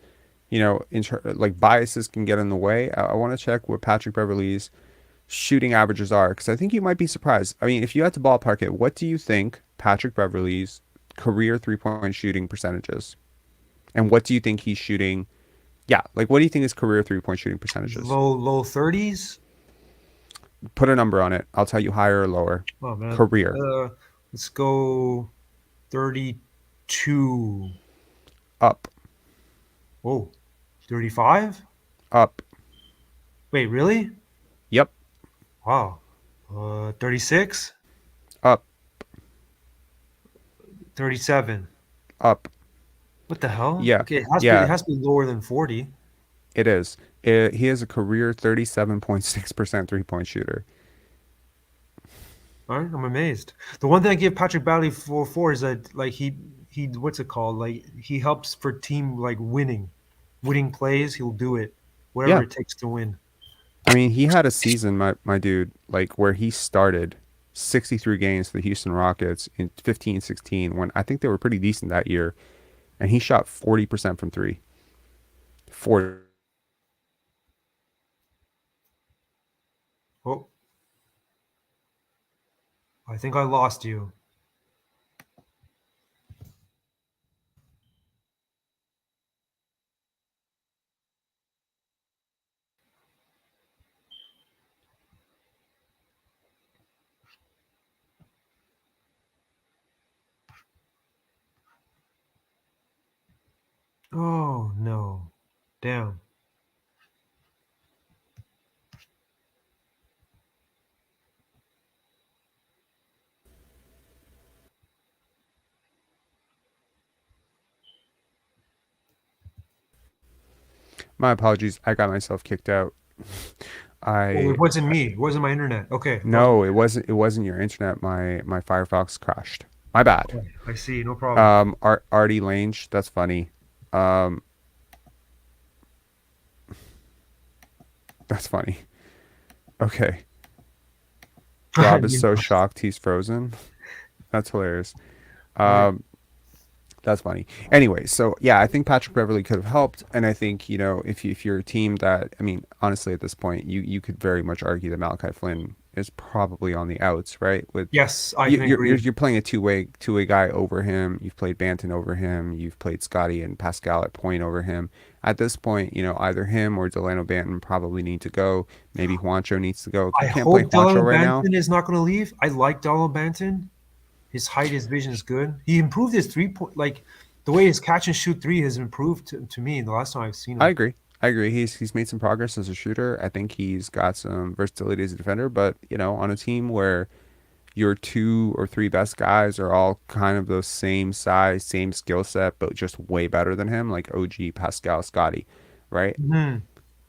like biases can get in the way. I want to check what Patrick Beverly's shooting averages are, because I think you might be surprised. I mean, if you had to ballpark it, what do you think Patrick Beverly's career 3-point shooting percentages? And what do you think he's shooting? Yeah, like what do you think his career 3-point shooting percentages? Low 30s. Put a number on it. I'll tell you higher or lower. Oh man. Career. Let's go 32. Up. Whoa, 35? Up. Wait, really? Yep. Wow. 36, Up. 37. Up. What the hell? Yeah. Okay, it Yeah. has to be lower than 40. It is. He has a career 37.6% 3-point shooter. All right, I'm amazed. The one thing I give Patrick Bailey for is that like he what's it called? Like he helps for team like winning plays. He'll do it, whatever Yeah. it takes to win. I mean, he had a season, my dude, like where he started 63 games for the Houston Rockets in 15-16, when I think they were pretty decent that year, and he shot 40% from three. 40. Oh, I think I lost you. Oh no, damn. My apologies. I got myself kicked out. Oh, I it wasn't me. It wasn't my internet. Okay, No, it wasn't. It wasn't your internet. My Firefox crashed. My bad. I see. No problem. Artie Lange. That's funny. Um, that's funny. Okay. Rob is You so know. shocked he's frozen. That's hilarious. All right. Um, That's funny. Anyway, so yeah, I think Patrick Beverly could have helped, and I think if you're a team that, I mean, honestly, at this point, you could very much argue that Malachi Flynn is probably on the outs, right? With Yes, I can you're agree. playing a two way guy over him. You've played Banton over him. You've played Scotty and Pascal at point over him. At this point, either him or Delano Banton probably need to go. Maybe Juancho needs to go. If I you can't play hope Juancho Delano right now, Banton is not going to leave. I like Delano Banton. His height, his vision is good. He improved his 3 point, like the way his catch and shoot three has improved to me the last time I've seen I him. agree. I agree. He's made some progress as a shooter. I think he's got some versatility as a defender. But on a team where your two or three best guys are all kind of the same size, same skill set, but just way better than him, like OG, Pascal, Scotty, right? Mhm.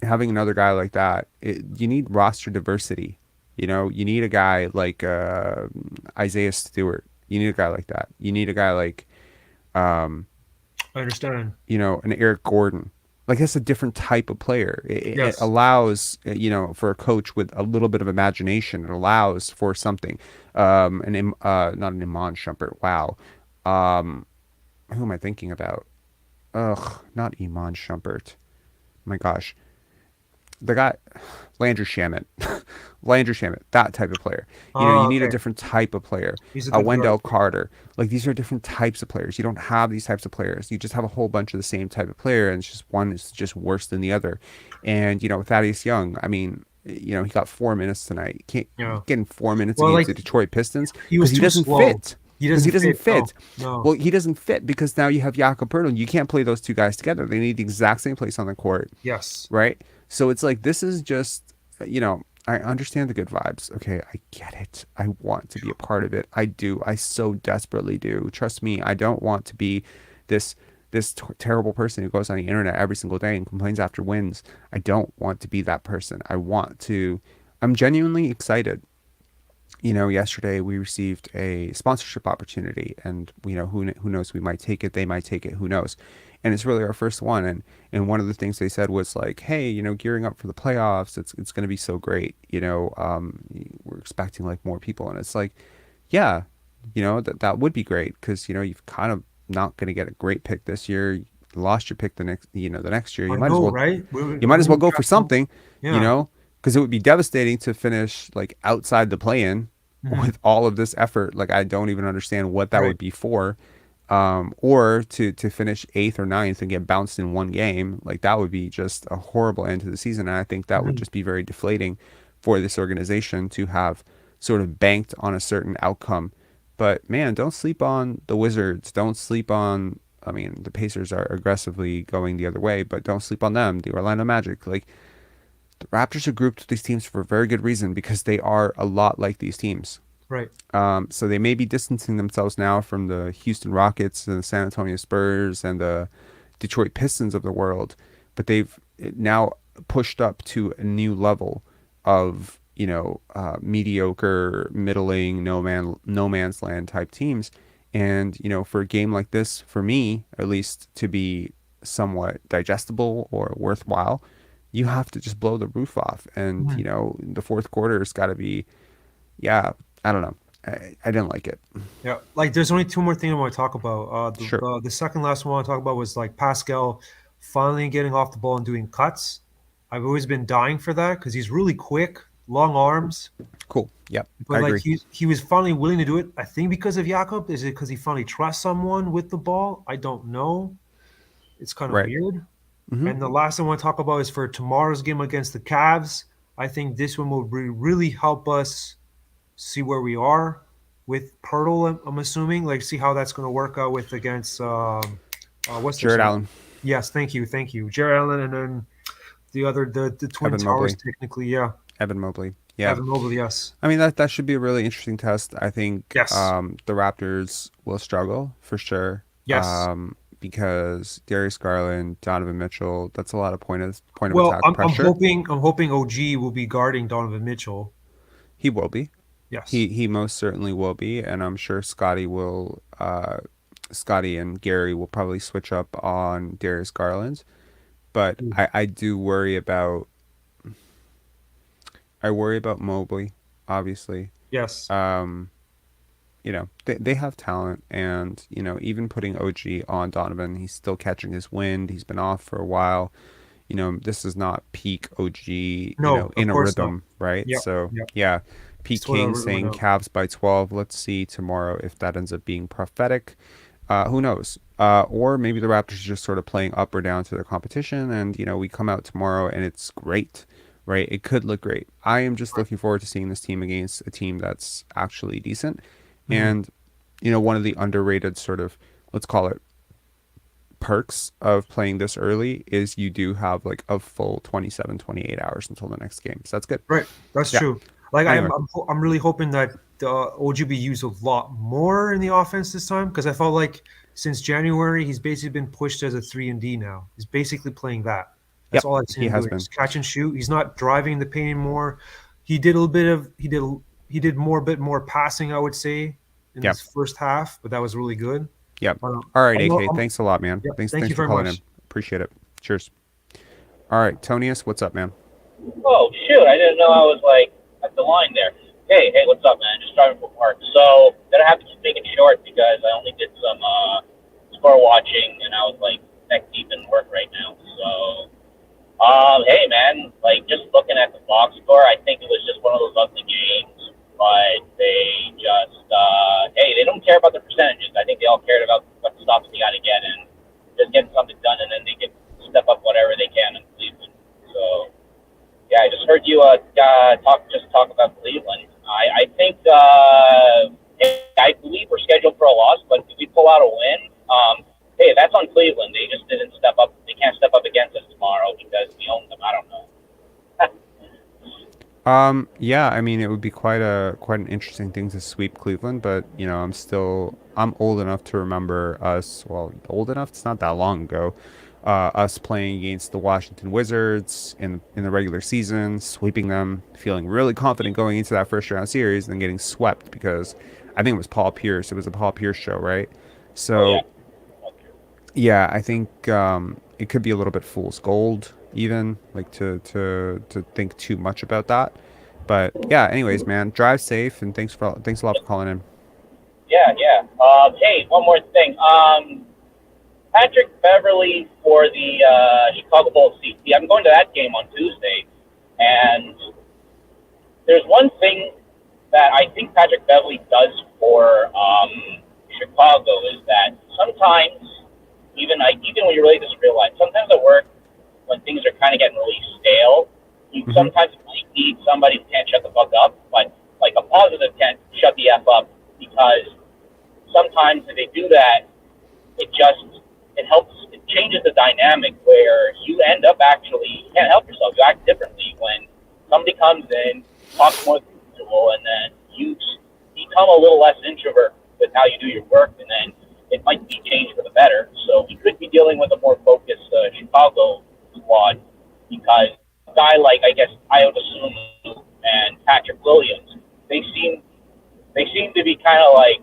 Having another guy like that, you need roster diversity. You need a guy like Isaiah Stewart. You need a guy like that. You need a guy like um, I understand. an Eric Gordon. Like that's a different type of player. It Yes, allows, for a coach with a little bit of imagination. It allows for something. Not an Iman Shumpert. Wow. Um, who am I thinking about? Ugh, not Iman Shumpert. My gosh, the guy Landry Shamet. Landry Shamet, that type of player. You need a okay. different type of player. He's a good guard. Wendell Carter. Like these are different types of players. You don't have these types of players. You just have a whole bunch of the same type of player, and it's just one is just worse than the other. And Thaddeus Young. I mean, he got 4 minutes tonight. Can't Yeah. getting 4 minutes Well, against like the Detroit Pistons he because was he too doesn't slow. fit. He Because he doesn't doesn't fit. No, fit. no. Well, he doesn't fit because now you have Jakob Poeltl. You can't play those two guys together. They need the exact same place on the court, Yes. right? So it's like this is just, I understand the good vibes. Okay, I get it. I want to be a part of it. I do. I so desperately do. Trust me, I don't want to be this terrible person who goes on the internet every single day and complains after wins. I don't want to be that person. I'm genuinely excited. Yesterday we received a sponsorship opportunity, and who knows, we might take it, they might take it, who knows. And it's really our first one, and one of the things they said was like, hey, gearing up for the playoffs, it's going to be so great. We're expecting like more people, and it's like, yeah, that would be great because you've kind of not going to get a great pick this year. You lost your pick the next year. I You might as know, well right? go for something, you Yeah. know, because it would be devastating to finish like outside the play-in Mhm. with all of this effort. Like I don't even understand what that Right. would be for. Or to finish eighth or ninth and get bounced in one game, like that would be just a horrible end to the season. And I think that would Mhm. just be very deflating for this organization to have sort of banked on a certain outcome. But man, don't sleep on the Wizards. Don't sleep on, I mean, the Pacers are aggressively going the other way, but don't sleep on them. The Orlando Magic, like the Raptors are grouped with these teams for a very good reason because they are a lot like these teams. Right. So they may be distancing themselves now from the Houston Rockets and the San Antonio Spurs and the Detroit Pistons of the world, but they've now pushed up to a new level of mediocre, middling, no man's land type teams. And for a game like this, for me at least, to be somewhat digestible or worthwhile, you have to just blow the roof off. And Mhm. the fourth quarter has got to be, yeah, I don't know. I didn't like it. Yeah. Like, there's only two more things I want to talk about. Sure. The second last one I want to talk about was like Pascal finally getting off the ball and doing cuts. I've always been dying for that because he's really quick, long arms. Cool. Yep. I But like agree. he was finally willing to do it. I think because of Jakob. Is it because he finally trusts someone with the ball? I don't know. It's kind of Right. weird. Hmm. And the last thing I want to talk about is for tomorrow's game against the Cavs. I think this one will really help us see where we are with Pirtle. I'm assuming, like, see how that's going to work out with against what's their Jared center? Allen, Yes, thank you, Jared Allen, and then the Twin Evan Towers Mobley, technically, yeah, Evan Mobley. Yeah. Evan Mobley, yes, I mean that should be a really interesting test. I think yes, the Raptors will struggle for sure. yes. Because Darius Garland, Donovan Mitchell, that's a lot of point of Well, attack pressure. I'm hoping OG will be guarding Donovan Mitchell. He will be. Yes. He most certainly will be, and I'm sure Scotty and Gary will probably switch up on Darius Garland. But Mm. I do worry about Mobley, obviously. Yes. Um, they have talent, and even putting OG on Donovan, he's still catching his wind. He's been off for a while. This is not peak OG, No, of in a course not. rhythm, right? Yep, So yep. yeah, Pete Sort King of went saying out. Cavs by 12. Let's see tomorrow if that ends up being prophetic. Who knows? Or maybe the Raptors are just sort of playing up or down to their competition, and we come out tomorrow and it's great, right? It could look great. I am just looking forward to seeing this team against a team that's actually decent, Mhm. and one of the underrated sort of, let's call it, perks of playing this early is you do have like a full 27, 28 hours until the next game. So that's good. Right, that's Yeah. true. Like Anyway, I'm really hoping that OG be used a lot more in the offense this time because I felt like since January he's basically been pushed as a 3 and D now. He's basically playing that. That's yep, all I've seen he him has doing. been. Just catch and shoot. He's not driving the paint anymore. He did a little bit of he did bit more passing, I would say, in Yep. this first half, but that was really good. Yep. Um, All right, I'm, AK. I'm, Thanks a lot, man. yeah, Thanks, thank thanks you for very calling in. much. Appreciate it. Cheers. All right, Tonius, what's up, man? Oh shoot! I didn't know I was like at the line there. Hey, what's up, man? Just driving from work. So gonna have to just make it short because I only did some score watching and I was like neck deep in work right now. So hey man, like just looking at the box score, I think it was just one of those ugly games. But they just hey, they don't care about the percentages. I think they all cared about what stops they got to get and just getting something done, and then they can step up whatever they can in Cleveland. So. Yeah, I just heard you talk about Cleveland. I think I believe we're scheduled for a loss, but if we pull out a win, hey, that's on Cleveland. They just didn't step up. They can't step up against us tomorrow because we own them. I don't know. Yeah, I mean, it would be quite an interesting thing to sweep Cleveland, but I'm old enough to remember us. Well, old enough. It's not that long ago. Us playing against the Washington Wizards in the regular season, sweeping them, feeling really confident going into that first round series, and then getting swept because I think it was Paul Pierce. It was a Paul Pierce show, right? Oh yeah. So yeah, I think it could be a little bit fool's gold, even like to think too much about that. But yeah, anyways, man, drive safe, and thanks a lot for calling in. Yeah. Hey, one more thing. Patrick Beverly for the Chicago Bulls. See, I'm going to that game on Tuesday, and there's one thing that I think Patrick Beverly does for Chicago is that sometimes, even when you really just realize, sometimes at work when things are kind of getting really stale, you Hmm. sometimes might need somebody who can't shut the fuck up, but like a positive can't shut the f up because sometimes if they do that, it just it helps it changes the dynamic where you end up actually you can't help yourself. You act differently when somebody comes in, talks more than usual, and then you become a little less introvert with how you do your work, and then it might be changed for the better. So we could be dealing with a more focused Chicago squad because a guy like I guess Iota Sunu and Patrick Williams, they seem to be kind of like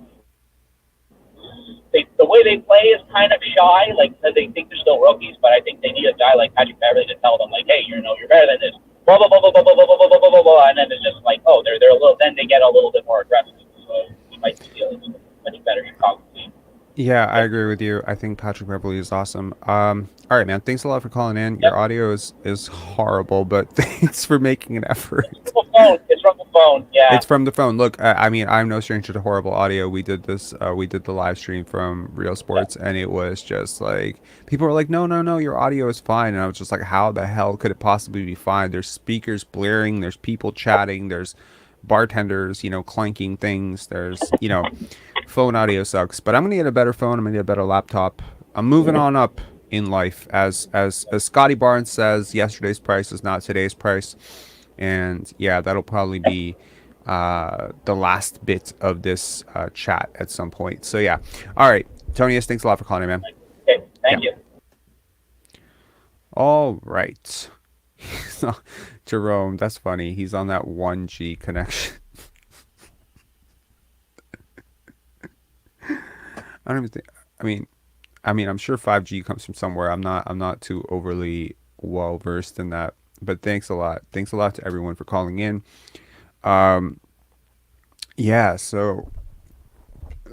the way they play is kind of shy, like because they think they're still rookies. But I think they need a guy like Patrick Beverly to tell them, like, hey, you're better than this. Blah blah blah blah blah blah blah blah blah blah blah blah. And then it's just like, oh, they're a little. Then they get a little bit more aggressive. So we might be dealing with a much better Chicago team. Yeah, I Yep. agree with you. I think Patrick Beverly is awesome. All right, man. Thanks a lot for calling in. Your Yep. audio is horrible, but thanks for making an effort. From the phone. It's from the phone. Yeah. It's from the phone. Look, I mean, I'm no stranger to horrible audio. We did this. We did the live stream from Real Yeah. Sports, and it was just like people were like, "No, no, no, your audio is fine." And I was just like, "How the hell could it possibly be fine?" There's speakers blaring. There's people chatting. There's bartenders, clanking things. There's, phone audio sucks. But I'm gonna get a better phone. I'm gonna get a better laptop. I'm moving on up in life, as Scotty Barnes says. Yesterday's price is not today's price. And yeah, that'll probably be the last bit of this chat at some point. So yeah. All right. Tonius, thanks a lot for calling in, man. Okay. Yeah. Thank you. All right. Jerome, that's funny. He's on that 1G connection. I don't even think I mean I'm sure 5G comes from somewhere. I'm not too overly well versed in that. But thanks a lot. Thanks a lot to everyone for calling in. Um yeah, so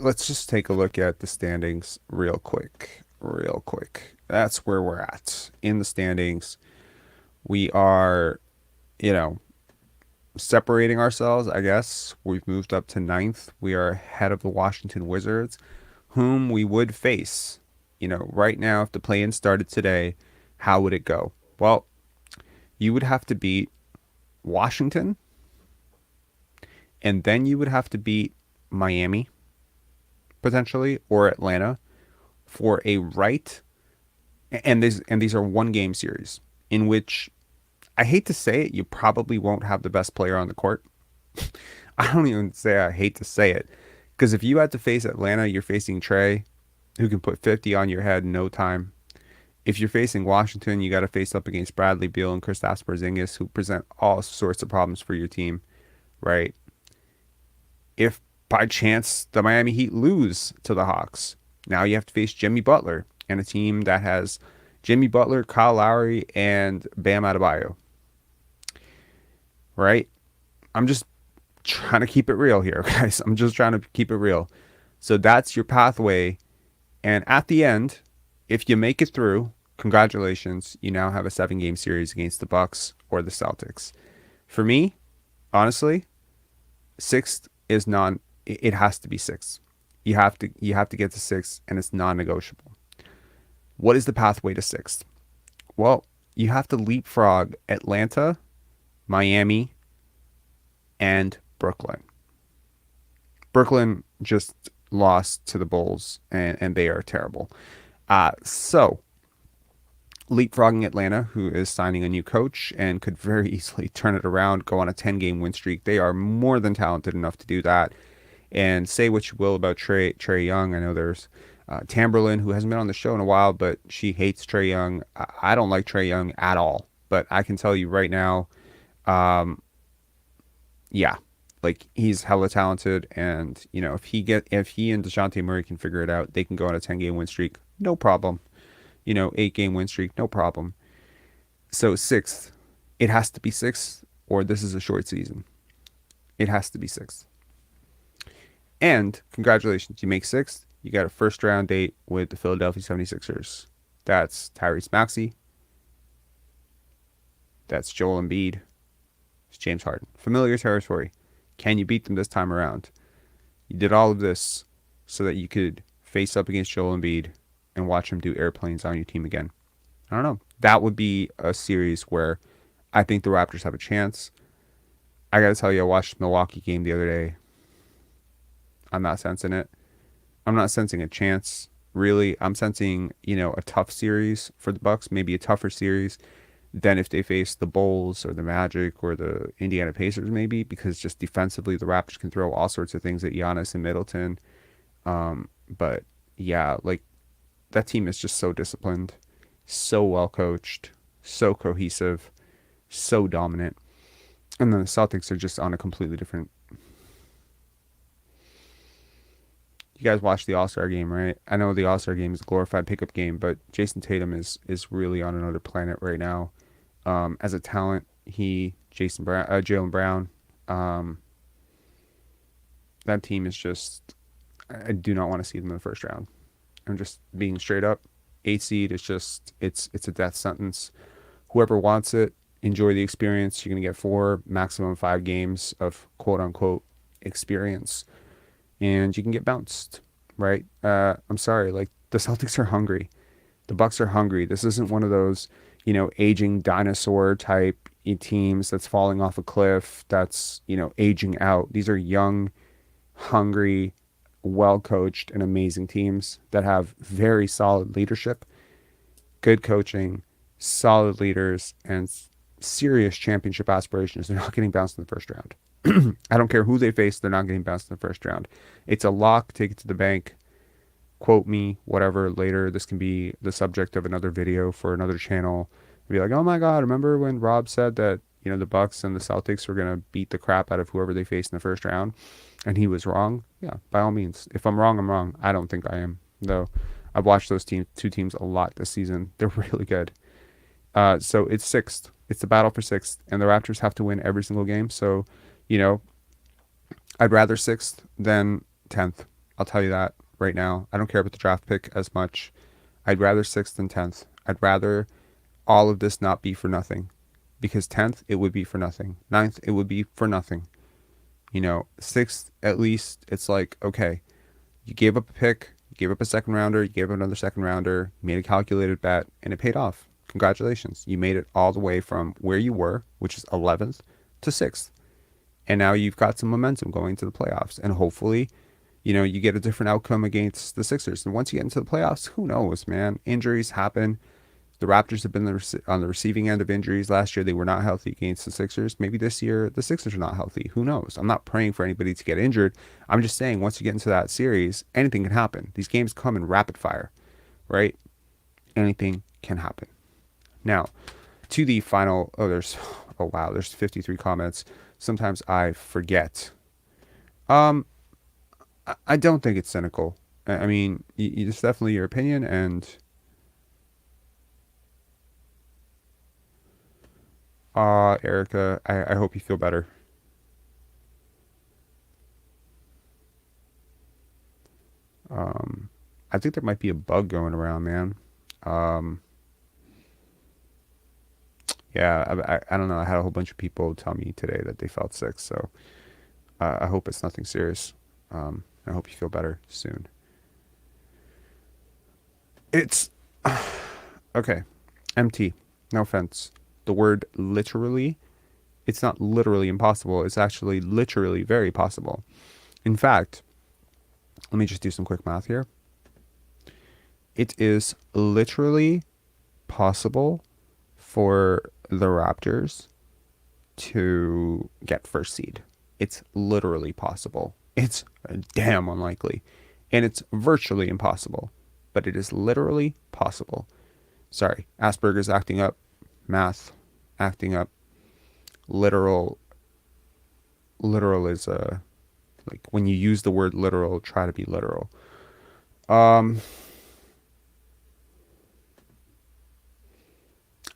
let's just take a look at the standings real quick. Real quick. That's where we're at in the standings. We are, you know, separating ourselves, I guess. We've moved up to ninth. We are ahead of the Washington Wizards, whom we would face. You know, right now, if the play-in started today, how would it go? Well, you would have to beat Washington, and then you would have to beat Miami, potentially, or Atlanta for a right. And these are one game series in which, I hate to say it, you probably won't have the best player on the court. I don't even say I hate to say it, because if you had to face Atlanta, you're facing Trey, who can put 50 on your head in no time. If you're facing Washington, you got to face up against Bradley Beal and Kristaps Porzingis, who present all sorts of problems for your team, right? If by chance the Miami Heat lose to the Hawks, now you have to face Jimmy Butler and a team that has Jimmy Butler, Kyle Lowry, and Bam Adebayo, right? I'm just trying to keep it real here, guys. I'm just trying to keep it real. So that's your pathway. And at the end, if you make it through, congratulations. You now have a 7-game series against the Bucks or the Celtics. For me, honestly, sixth is it has to be sixth. You have to get to sixth, and it's non-negotiable. What is the pathway to sixth? Well, you have to leapfrog Atlanta, Miami, and Brooklyn. Brooklyn just lost to the Bulls, and they are terrible. So, leapfrogging Atlanta, who is signing a new coach and could very easily turn it around, go on a 10-game win streak. They are more than talented enough to do that. And say what you will about Trey Young. I know there's Tamberlin, who hasn't been on the show in a while, but she hates Trey Young. I don't like Trey Young at all. But I can tell you right now, yeah, like, he's hella talented, and you know, if he and DeJounte Murray can figure it out, they can go on a 10-game win streak, no problem. You know, 8-game win streak, no problem. So sixth, it has to be sixth, or this is a short season. It has to be sixth. And congratulations, you make sixth. You got a first-round date with the Philadelphia 76ers. That's Tyrese Maxey. That's Joel Embiid. It's James Harden. Familiar territory. Can you beat them this time around? You did all of this so that you could face up against Joel Embiid and watch him do airplanes on your team again. I don't know. That would be a series where I think the Raptors have a chance. I got to tell you, I watched the Milwaukee game the other day. I'm not sensing it. I'm not sensing a chance, really. I'm sensing, a tough series for the Bucks, maybe a tougher series than if they face the Bulls or the Magic or the Indiana Pacers, maybe, because just defensively, the Raptors can throw all sorts of things at Giannis and Middleton. But yeah, like, that team is just so disciplined, so well coached, so cohesive, so dominant. And then the Celtics are just on a completely different. You guys watch the All-Star game, right? I know the All-Star game is a glorified pickup game, but Jason Tatum is really on another planet right now. As a talent, Jaylen Brown, that team is just, I do not want to see them in the first round. I'm just being straight up. 8 seed is just, it's a death sentence. Whoever wants it, enjoy the experience. You're going to get 4, maximum 5 games of quote-unquote experience. And you can get bounced, right? I'm sorry, like, the Celtics are hungry. The Bucks are hungry. This isn't one of those, aging dinosaur type teams that's falling off a cliff, that's, aging out. These are young, hungry, well-coached, and amazing teams that have very solid leadership, good coaching, solid leaders, and serious championship aspirations. They're not getting bounced in the first round. I don't care who they face, they're not getting bounced in the first round. It's a lock, take it to the bank, quote me, whatever, later. This can be the subject of another video for another channel. Be like, oh my God, remember when Rob said that, the Bucks and the Celtics were going to beat the crap out of whoever they face in the first round? And he was wrong? Yeah, by all means. If I'm wrong, I'm wrong. I don't think I am, though. I've watched those two teams a lot this season. They're really good. So it's sixth. It's the battle for sixth, and the Raptors have to win every single game. So, I'd rather 6th than 10th. I'll tell you that right now. I don't care about the draft pick as much. I'd rather 6th than 10th. I'd rather all of this not be for nothing, because 10th, it would be for nothing. 9th, it would be for nothing. 6th, at least it's like, okay, you gave up a pick, you gave up a second rounder, you gave up another second rounder, you made a calculated bet, and it paid off. Congratulations. You made it all the way from where you were, which is 11th, to 6th. And now you've got some momentum going to the playoffs. And hopefully, you get a different outcome against the Sixers. And once you get into the playoffs, who knows, man? Injuries happen. The Raptors have been on the receiving end of injuries. Last year, they were not healthy against the Sixers. Maybe this year, the Sixers are not healthy. Who knows? I'm not praying for anybody to get injured. I'm just saying, once you get into that series, anything can happen. These games come in rapid fire, right? Anything can happen. Now, to the final, there's 53 comments. Sometimes I forget. I don't think it's cynical. I mean, it's definitely your opinion, and Erica, I hope you feel better. I think there might be a bug going around, man. Yeah, I don't know. I had a whole bunch of people tell me today that they felt sick, so I hope it's nothing serious. I hope you feel better soon. It's okay. MT. No offense. The word literally, it's not literally impossible. It's actually literally very possible. In fact, let me just do some quick math here. It is literally possible for the Raptors to get first seed. It's literally possible. It's damn unlikely. And it's virtually impossible. But it is literally possible. Sorry, Asperger's acting up. Math acting up. Literal is like when you use the word literal, try to be literal.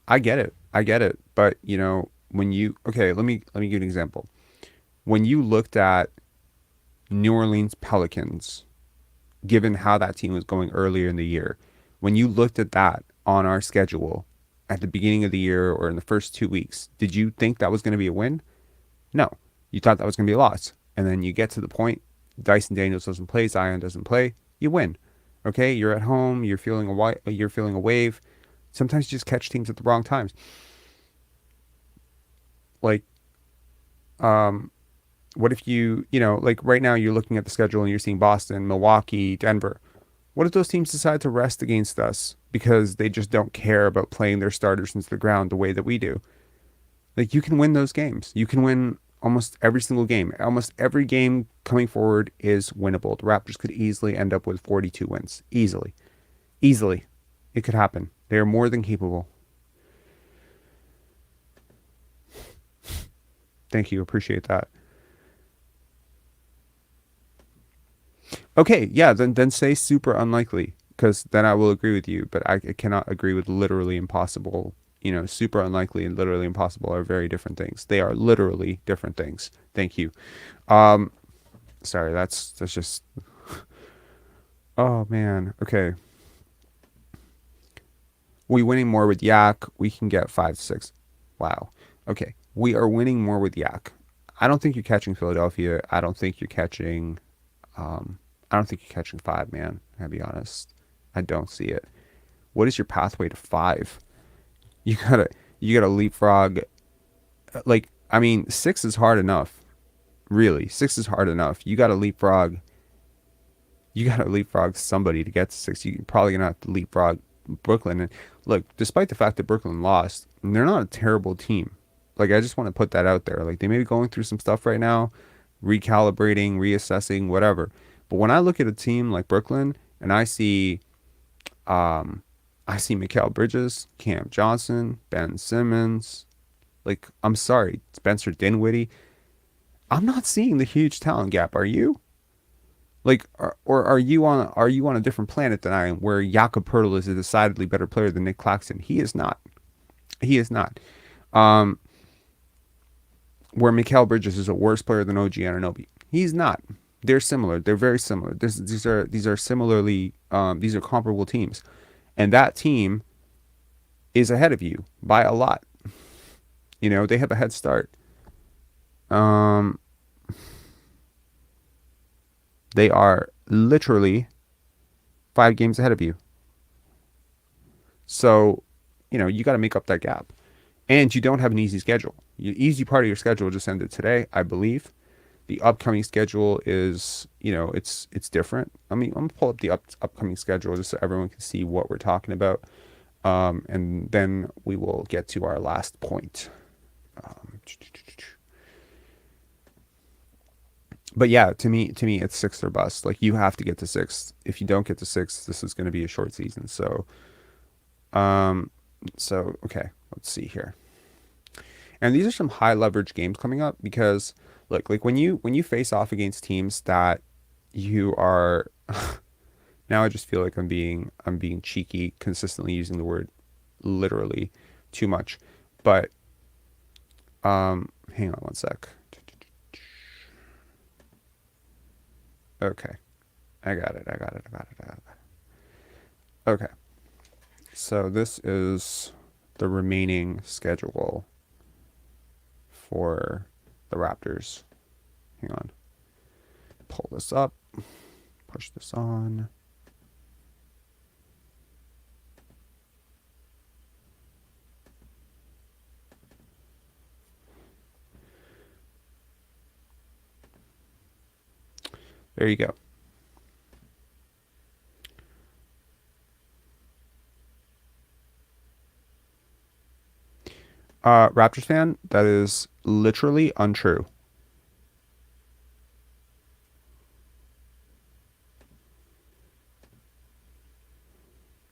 I get it. But when you, okay, let me give you an example. When you looked at New Orleans Pelicans, given how that team was going earlier in the year, when you looked at that on our schedule at the beginning of the year or in the first 2 weeks, did you think that was going to be a win? No, you thought that was going to be a loss. And then you get to the point, Dyson Daniels doesn't play, Zion doesn't play, you win. Okay, you're at home, you're feeling a wave. Sometimes you just catch teams at the wrong times. Like, what if like right now you're looking at the schedule and you're seeing Boston, Milwaukee, Denver. What if those teams decide to rest against us because they just don't care about playing their starters into the ground the way that we do? Like, you can win those games. You can win almost every single game. Almost every game coming forward is winnable. The Raptors could easily end up with 42 wins. Easily. It could happen. They are more than capable. Thank you. Appreciate that. Okay, yeah, then say super unlikely, because then I will agree with you, but I cannot agree with literally impossible. Super unlikely and literally impossible are very different things. They are literally different things. Thank you. Sorry, that's just oh man. Okay. We winning more with Yak, we can get 5-6. Wow. Okay. We are winning more with Yak. I don't think you're catching Philadelphia. I don't think you're catching 5, man. I'll be honest. I don't see it. What is your pathway to 5? You gotta leapfrog. Like, I mean, 6 is hard enough. Really, 6 is hard enough. You gotta leapfrog somebody to get to 6. You're probably gonna have to leapfrog Brooklyn. And look, despite the fact that Brooklyn lost, they're not a terrible team. Like, I just want to put that out there. Like, they may be going through some stuff right now, recalibrating, reassessing, whatever. But when I look at a team like Brooklyn and I see Mikal Bridges, Cam Johnson, Ben Simmons, like, I'm sorry, Spencer Dinwiddie, I'm not seeing the huge talent gap. Are you? Like, or are you on a different planet than I am, where Jakob Poeltl is a decidedly better player than Nick Claxton? He is not. Where Mikal Bridges is a worse player than OG Anunoby. He's not. They're similar. They're very similar. These are similarly these are comparable teams, and that team is ahead of you by a lot. You know, they have a head start. Um, they are literally 5 games ahead of you. So, you know, you got to make up that gap. And you don't have an easy schedule. The easy part of your schedule just ended today, I believe. The upcoming schedule is, you know, it's different. I mean, I'm going to pull up the upcoming schedule just so everyone can see what we're talking about. And then we will get to our last point. But yeah, to me, it's 6th or bust. Like, you have to get to 6th. If you don't get to 6th, this is going to be a short season. So, okay, let's see here. And these are some high leverage games coming up because, look, like when you face off against teams that you are, now I just feel like I'm being cheeky, consistently using the word literally too much. But, hang on one sec. Okay, I got it. Okay, so this is the remaining schedule for the Raptors. Hang on. Pull this up. Push this on. There you go. Raptors fan, that is literally untrue.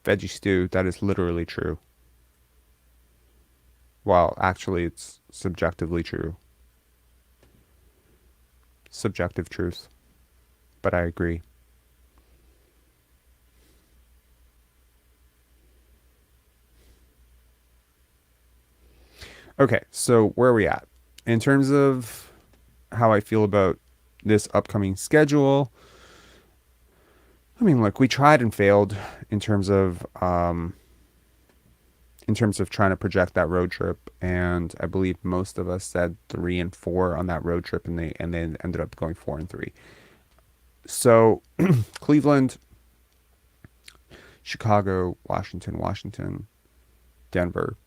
Veggie stew, that is literally true. Well, actually, it's subjectively true. Subjective truth. But I agree. Okay, so where are we at? In terms of how I feel about this upcoming schedule, I mean, look, we tried and failed in terms of trying to project that road trip, and I believe most of us said 3-4 on that road trip, and they ended up going 4-3. So Cleveland, Chicago, Washington, Denver.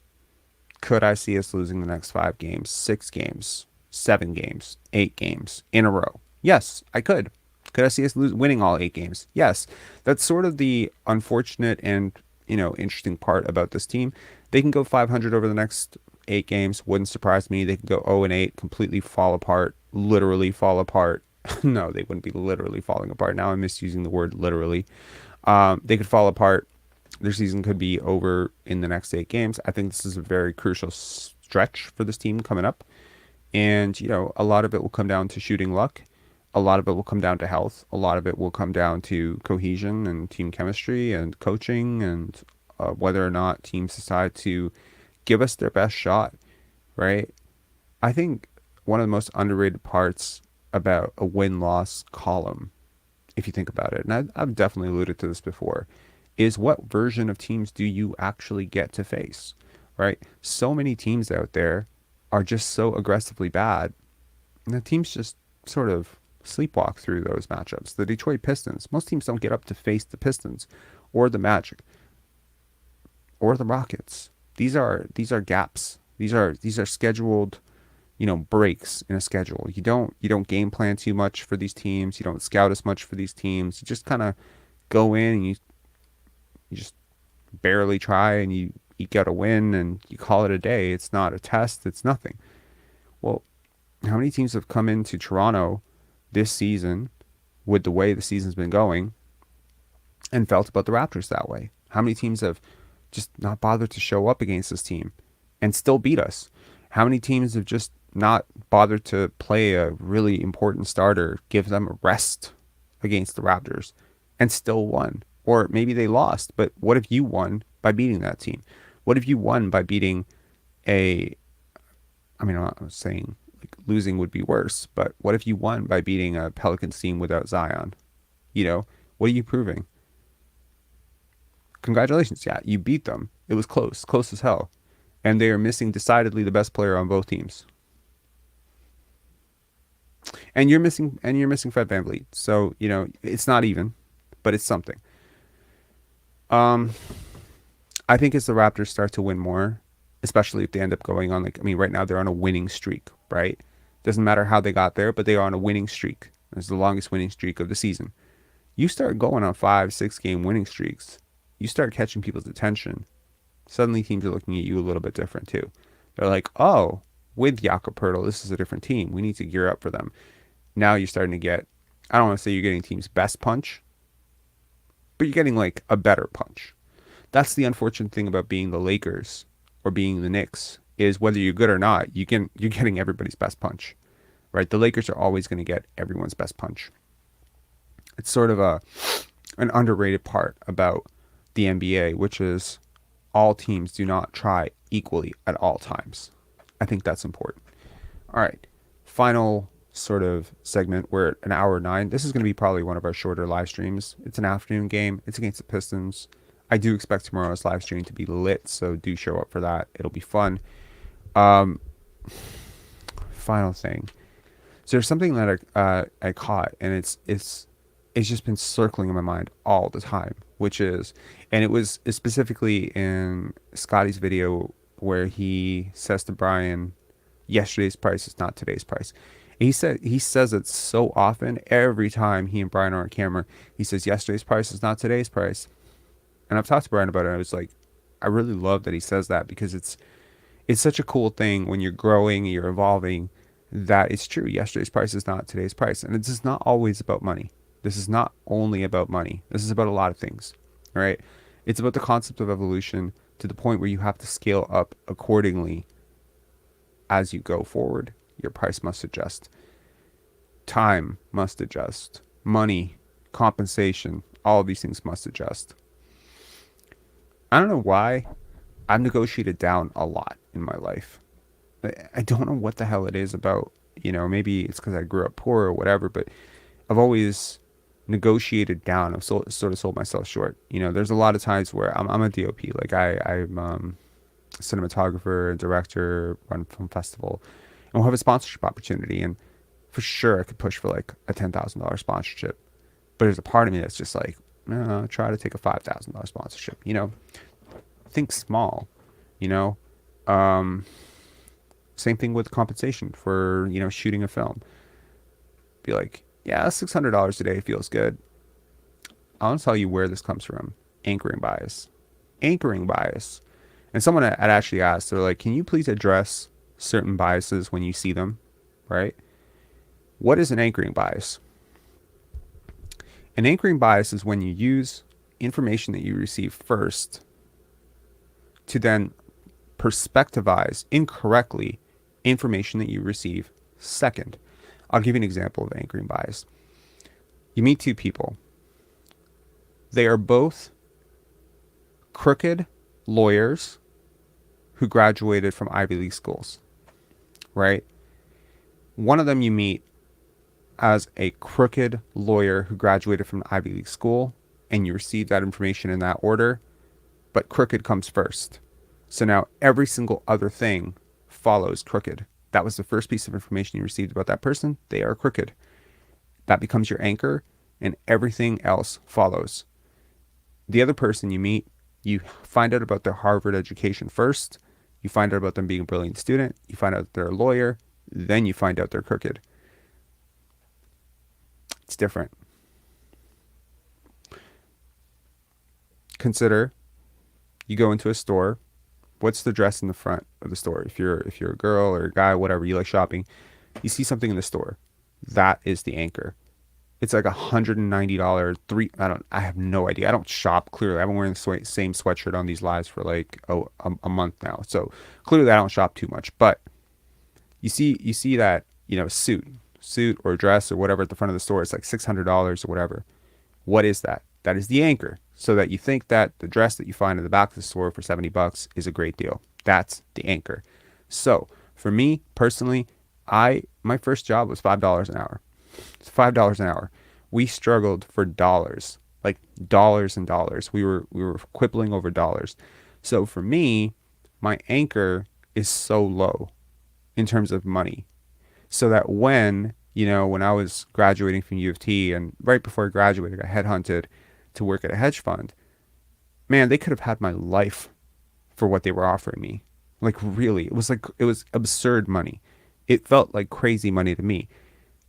Could I see us losing the next 5 games, 6 games, 7 games, 8 games in a row? Yes, I could. Could I see us winning all 8 games? Yes. That's sort of the unfortunate and, you know, interesting part about this team. They can go 500 over the next 8 games. Wouldn't surprise me. They can go 0-8, completely fall apart, literally fall apart. No, they wouldn't be literally falling apart. Now I'm misusing the word literally. They could fall apart. Their season could be over in the next 8 games. I think this is a very crucial stretch for this team coming up. And, you know, a lot of it will come down to shooting luck. A lot of it will come down to health. A lot of it will come down to cohesion and team chemistry and coaching and whether or not teams decide to give us their best shot, right? I think one of the most underrated parts about a win-loss column, if you think about it, and I've definitely alluded to this before, is what version of teams do you actually get to face, right? So many teams out there are just so aggressively bad, and the teams just sort of sleepwalk through those matchups. The Detroit Pistons, most teams don't get up to face the Pistons or the Magic or the Rockets. These are gaps. These are scheduled, you know, breaks in a schedule. You don't game plan too much for these teams. You don't scout as much for these teams. You just kind of go in and you just barely try and you eke out a win and you call it a day. It's not a test. It's nothing. Well, how many teams have come into Toronto this season with the way the season's been going and felt about the Raptors that way? How many teams have just not bothered to show up against this team and still beat us? How many teams have just not bothered to play a really important starter, give them a rest against the Raptors and still won? Or maybe they lost, but what if you won by beating that team? What if you won by beating I'm not saying like losing would be worse, but what if you won by beating a Pelicans team without Zion? You know, what are you proving? Congratulations, yeah, you beat them. It was close as hell. And they are missing decidedly the best player on both teams. And you're missing Fred VanVleet. So, you know, it's not even, but it's something. I think as the Raptors start to win more, especially if they end up going on, like, I mean, right now they're on a winning streak, right? Doesn't matter how they got there, but they are on a winning streak. It's the longest winning streak of the season. You start going on 5-6 game winning streaks, you start catching people's attention. Suddenly teams are looking at you a little bit different too. They're like, oh, with Jakob Poeltl, this is a different team. We need to gear up for them. Now you're starting to get, I don't want to say you're getting team's best punch, but you're getting like a better punch. That's the unfortunate thing about being the Lakers or being the Knicks, is whether you're good or not, you're getting everybody's best punch, right? The Lakers are always going to get everyone's best punch. It's sort of an underrated part about the NBA, which is all teams do not try equally at all times. I think that's important. All right, final sort of segment. We're at an hour 9. This is going to be probably one of our shorter live streams. It's an afternoon game. It's against the Pistons. I do expect tomorrow's live stream to be lit, so do show up for that. It'll be fun. Final thing. So there's something that I caught, and it's just been circling in my mind all the time, which is, and it was specifically in Scotty's video where he says to Brian, yesterday's price is not today's price. And he says it so often, every time he and Brian are on camera, he says yesterday's price is not today's price. And I've talked to Brian about it. I was like, I really love that he says that, because it's such a cool thing when you're growing, you're evolving, that it's true. Yesterday's price is not today's price. And it's just not always about money. This is not only about money. This is about a lot of things, all right? It's about the concept of evolution to the point where you have to scale up accordingly as you go forward. Your price must adjust. Time must adjust. Money, compensation, all of these things must adjust. I don't know why I've negotiated down a lot in my life. I don't know what the hell it is about, you know, maybe it's because I grew up poor or whatever, but I've always negotiated down. I've sort of sold myself short. You know, there's a lot of times where I'm a DOP. Like I'm a cinematographer, director, run film festival, and we'll have a sponsorship opportunity. And for sure I could push for like a $10,000 sponsorship. But there's a part of me that's just like, no, try to take a $5,000 sponsorship, you know, think small, you know. Same thing with compensation for, you know, shooting a film. Be like, yeah, $600 a day feels good. I want to tell you where this comes from. Anchoring bias. And someone had actually asked, they're like, can you please address certain biases when you see them, right? What is an anchoring bias? An anchoring bias is when you use information that you receive first to then perspectivize incorrectly information that you receive second. I'll give you an example of anchoring bias. You meet two people. They are both crooked lawyers who graduated from Ivy League schools, right? One of them you meet as a crooked lawyer who graduated from Ivy League school, and you receive that information in that order, but crooked comes first. So now every single other thing follows crooked. That was the first piece of information you received about that person. They are crooked. That becomes your anchor, and everything else follows. The other person you meet, you find out about their Harvard education first. You find out about them being a brilliant student. You find out they're a lawyer. Then you find out they're crooked. It's different. Consider you go into a store. What's the dress in the front of the store? If you're a girl or a guy, whatever, you like shopping, you see something in the store. That is the anchor. It's like $190. I have no idea. I don't shop, clearly. I've been wearing the same sweatshirt on these lives for like a month now. So clearly I don't shop too much. But you see that, you know, suit or dress or whatever at the front of the store. It's like $600 or whatever. What is that? That is the anchor. So that you think that the dress that you find in the back of the store for $70 is a great deal. That's the anchor. So for me personally, My first job was $5 an hour. It's $5 an hour. We struggled for dollars, like dollars and dollars. We were quibbling over dollars. So for me, my anchor is so low in terms of money, so that when I was graduating from U of T and right before I graduated, I got headhunted to work at a hedge fund. Man, they could have had my life for what they were offering me. Like really, it was absurd money. It felt like crazy money to me.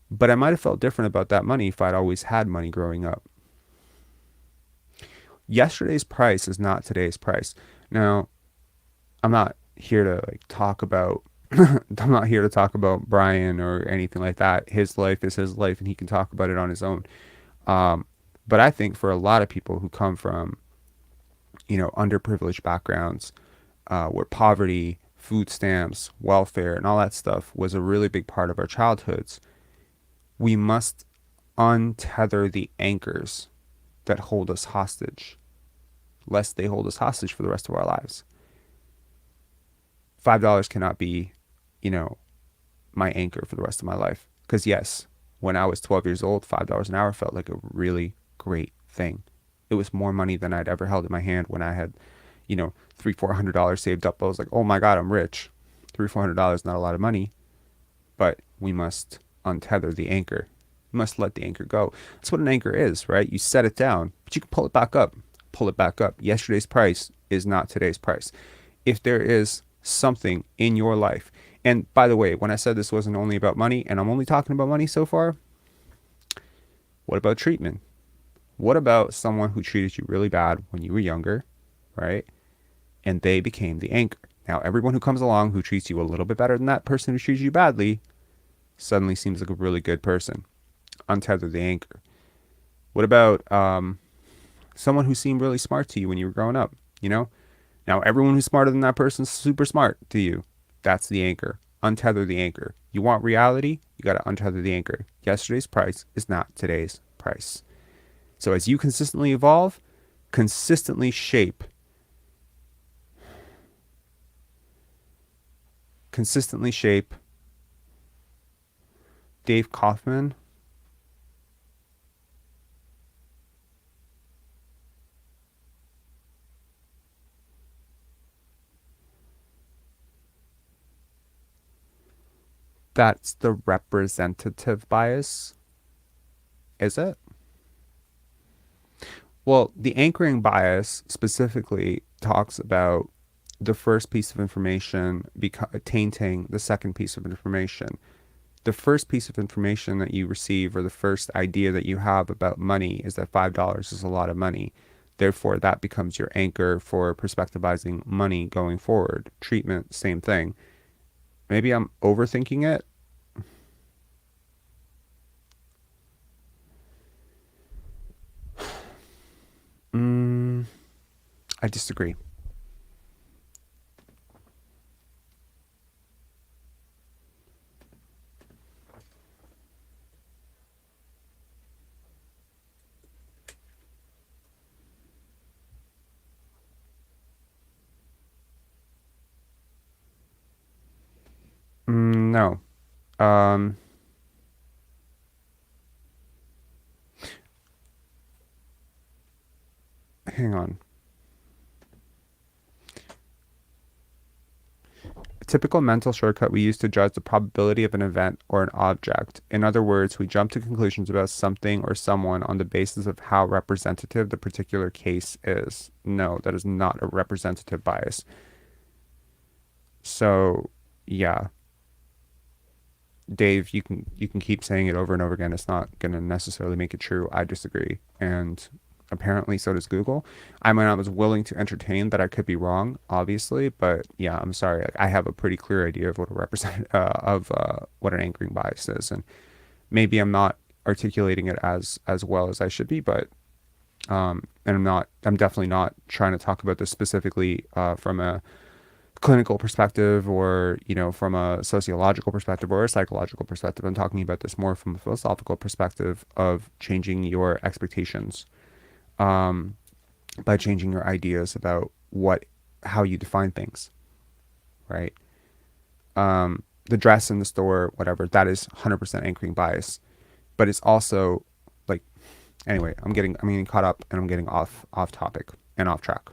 But I might have felt different about that money if I'd always had money growing up. Yesterday's price is not today's price. Now, I'm not here to like talk about I'm not here to talk about Brian or anything like that. His life is his life and he can talk about it on his own. Um, but I think for a lot of people who come from, underprivileged backgrounds, where poverty, food stamps, welfare, and all that stuff was a really big part of our childhoods, we must untether the anchors that hold us hostage, lest they hold us hostage for the rest of our lives. $5 cannot be, my anchor for the rest of my life. Because yes, when I was 12 years old, $5 an hour felt like a really great thing. It was more money than I'd ever held in my hand when I had, $300-400 saved up. I was like, oh my God, I'm rich. $300-400 is not a lot of money, but we must untether the anchor. We must let the anchor go. That's what an anchor is, right? You set it down, but you can pull it back up. Pull it back up. Yesterday's price is not today's price. If there is something in your life, and by the way, when I said this wasn't only about money, and I'm only talking about money so far, what about treatment? What about someone who treated you really bad when you were younger, right? And they became the anchor. Now, everyone who comes along who treats you a little bit better than that person who treats you badly suddenly seems like a really good person. Untether the anchor. What about someone who seemed really smart to you when you were growing up? Now everyone who's smarter than that person's super smart to you. That's the anchor. Untether the anchor. You want reality? You got to untether the anchor. Yesterday's price is not today's price. So as you consistently evolve, consistently shape Dave Kaufman. That's the representative bias, is it? Well, the anchoring bias specifically talks about the first piece of information tainting the second piece of information. The first piece of information that you receive, or the first idea that you have about money, is that $5 is a lot of money. Therefore, that becomes your anchor for perspectivizing money going forward. Treatment, same thing. Maybe I'm overthinking it. I disagree. No. Hang on. A typical mental shortcut we use to judge the probability of an event or an object. In other words, we jump to conclusions about something or someone on the basis of how representative the particular case is. No, that is not a representative bias. So, yeah. Dave, you can keep saying it over and over again. It's not going to necessarily make it true. I disagree. And apparently so does Google. I mean, I was willing to entertain that I could be wrong, obviously, but yeah, I'm sorry. I have a pretty clear idea of what what an anchoring bias is, and maybe I'm not articulating it as well as I should be, but and I'm definitely not trying to talk about this specifically from a clinical perspective, or from a sociological perspective or a psychological perspective. I'm talking about this more from a philosophical perspective of changing your expectations, by changing your ideas about how you define things, right? the dress in the store, whatever, that is 100% anchoring bias. But it's also like, anyway, I'm getting caught up and I'm getting off topic and off track.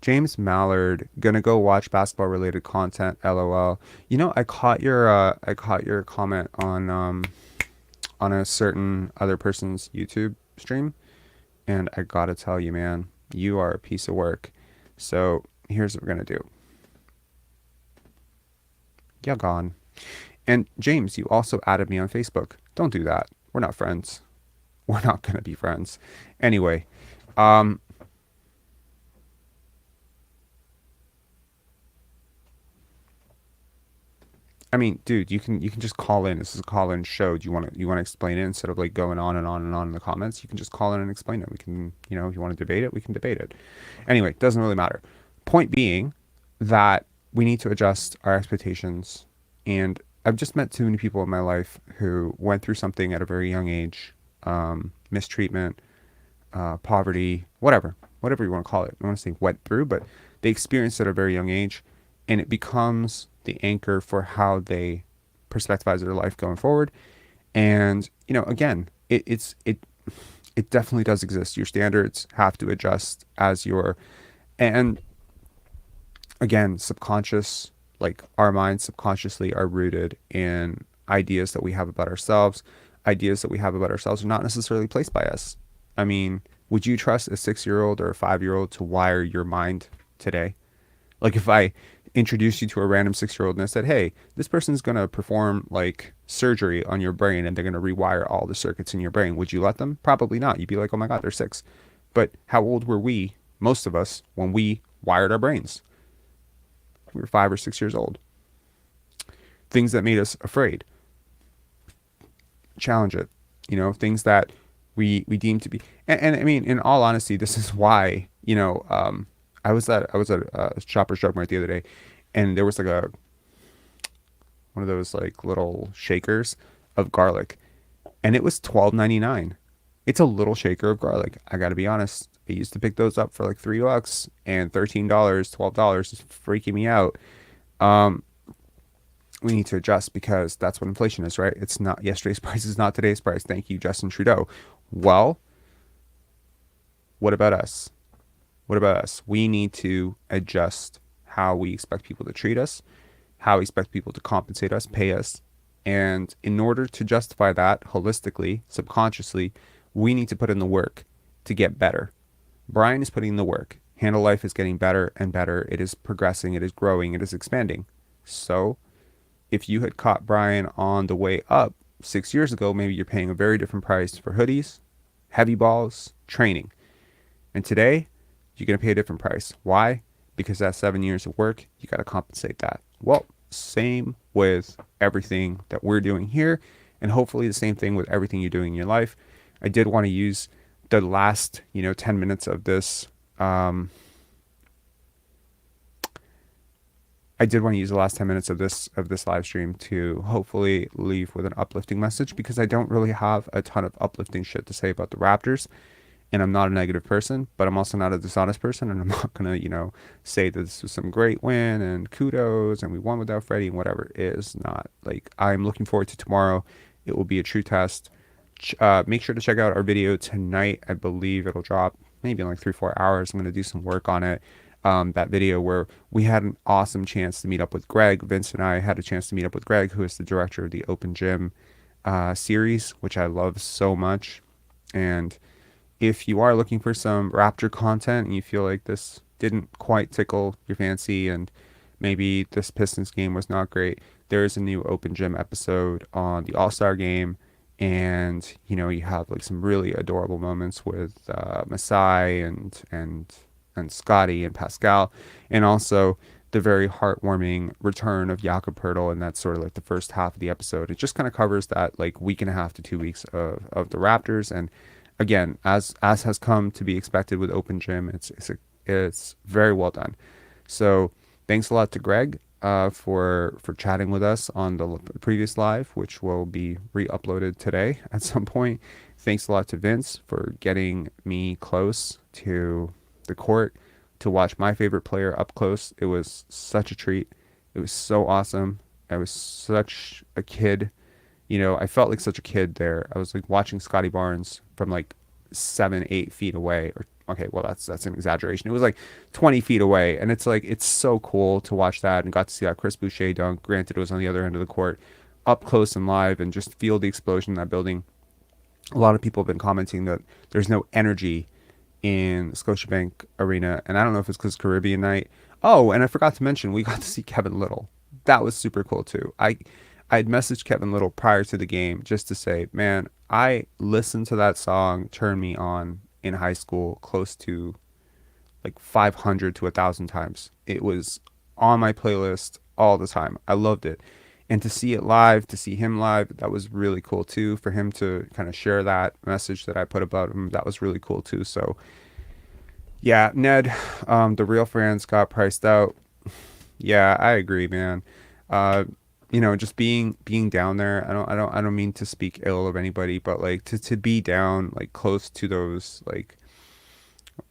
James Mallard, gonna go watch basketball related content. LOL. You know, I caught your comment on a certain other person's YouTube stream, and I gotta tell you, man, you are a piece of work. So here's what we're gonna do. You're gone. And James, you also added me on Facebook. Don't do that. We're not friends. We're not gonna be friends. Anyway, I mean, dude, you can just call in. This is a call-in show. Do you want to explain it instead of like going on and on and on in the comments? You can just call in and explain it. We can, if you want to debate it, we can debate it. Anyway, it doesn't really matter. Point being that we need to adjust our expectations. And I've just met too many people in my life who went through something at a very young age, mistreatment, poverty, whatever you want to call it. I don't want to say went through, but they experienced it at a very young age, and it becomes the anchor for how they perspectivize their life going forward. And again, it definitely does exist. Your standards have to adjust as and again, subconscious, like our minds subconsciously are rooted in ideas that we have about ourselves. Ideas that we have about ourselves are not necessarily placed by us. I mean, would you trust a 6-year-old or a 5-year-old to wire your mind today? Like if I introduced you to a random 6-year-old and I said, hey, this person's going to perform like surgery on your brain and they're going to rewire all the circuits in your brain, would you let them? Probably not. You'd be like, oh my God, they're 6. But how old were we, most of us, when we wired our brains? We were 5 or 6 years old. Things that made us afraid. Challenge it. Things that we deem to be. And I mean, in all honesty, this is why, I was at Shoppers Drug Mart the other day, and there was like one of those like little shakers of garlic, and it was $12.99. It's a little shaker of garlic. I got to be honest. I used to pick those up for like $3 and $13, $12 is freaking me out. We need to adjust because that's what inflation is, right? It's not yesterday's price is not today's price. Thank you, Justin Trudeau. Well, what about us? What about us? We need to adjust how we expect people to treat us, how we expect people to compensate us, pay us. And in order to justify that holistically, subconsciously, we need to put in the work to get better. Brian is putting in the work. Handle Life is getting better and better. It is progressing. It is growing. It is expanding. So if you had caught Brian on the way up 6 years ago, maybe you're paying a very different price for hoodies, heavy balls, training. And today, you're going to pay a different price. Why? Because that 7 years of work, you got to compensate that. Well, same with everything that we're doing here, and hopefully the same thing with everything you're doing in your life. I did want to use the last, 10 minutes of this. I did want to use the last 10 minutes of this live stream to hopefully leave with an uplifting message, because I don't really have a ton of uplifting shit to say about the Raptors. And I'm not a negative person, but I'm also not a dishonest person. And I'm not going to, say that this was some great win and kudos and we won without Freddie and whatever. It is not. Like, I'm looking forward to tomorrow. It will be a true test. Make sure to check out our video tonight. I believe it'll drop maybe in like 3-4 hours. I'm going to do some work on it. That video where we had an awesome chance to meet up with Greg. Vince and I had a chance to meet up with Greg, who is the director of the Open Gym series, which I love so much. And if you are looking for some Raptor content and you feel like this didn't quite tickle your fancy and maybe this Pistons game was not great, there is a new Open Gym episode on the All-Star game. And, you have like some really adorable moments with Masai and Scotty and Pascal, and also the very heartwarming return of Jakob Poeltl, and that's sort of like the first half of the episode. It just kind of covers that like week and a half to 2 weeks of the Raptors. And again, as has come to be expected with Open Gym, it's very well done. So thanks a lot to Greg for chatting with us on the previous live, which will be re-uploaded today at some point. Thanks a lot to Vince for getting me close to the court to watch my favorite player up close. It was such a treat. It was so awesome. I was such a kid. I felt like such a kid there. I was like watching Scotty Barnes from like 7, 8 feet away. Or okay, well that's an exaggeration. It was like 20 feet away, and it's like it's so cool to watch that, and got to see that Chris Boucher dunk. Granted, it was on the other end of the court, up close and live, and just feel the explosion in that building. A lot of people have been commenting that there's no energy in Scotiabank Arena, and I don't know if it's because Caribbean night. Oh, and I forgot to mention we got to see Kevin Little. That was super cool too. I'd messaged Kevin Little prior to the game just to say, man, I listened to that song "Turn Me On" in high school close to like 500 to 1,000 times. It was on my playlist all the time. I loved it. And to see it live, to see him live, that was really cool too. For him to kind of share that message that I put about him, that was really cool too. So yeah, Ned, the real fans got priced out. Yeah, I agree, man. Just being down there, I don't mean to speak ill of anybody, but like to be down like close to those, like,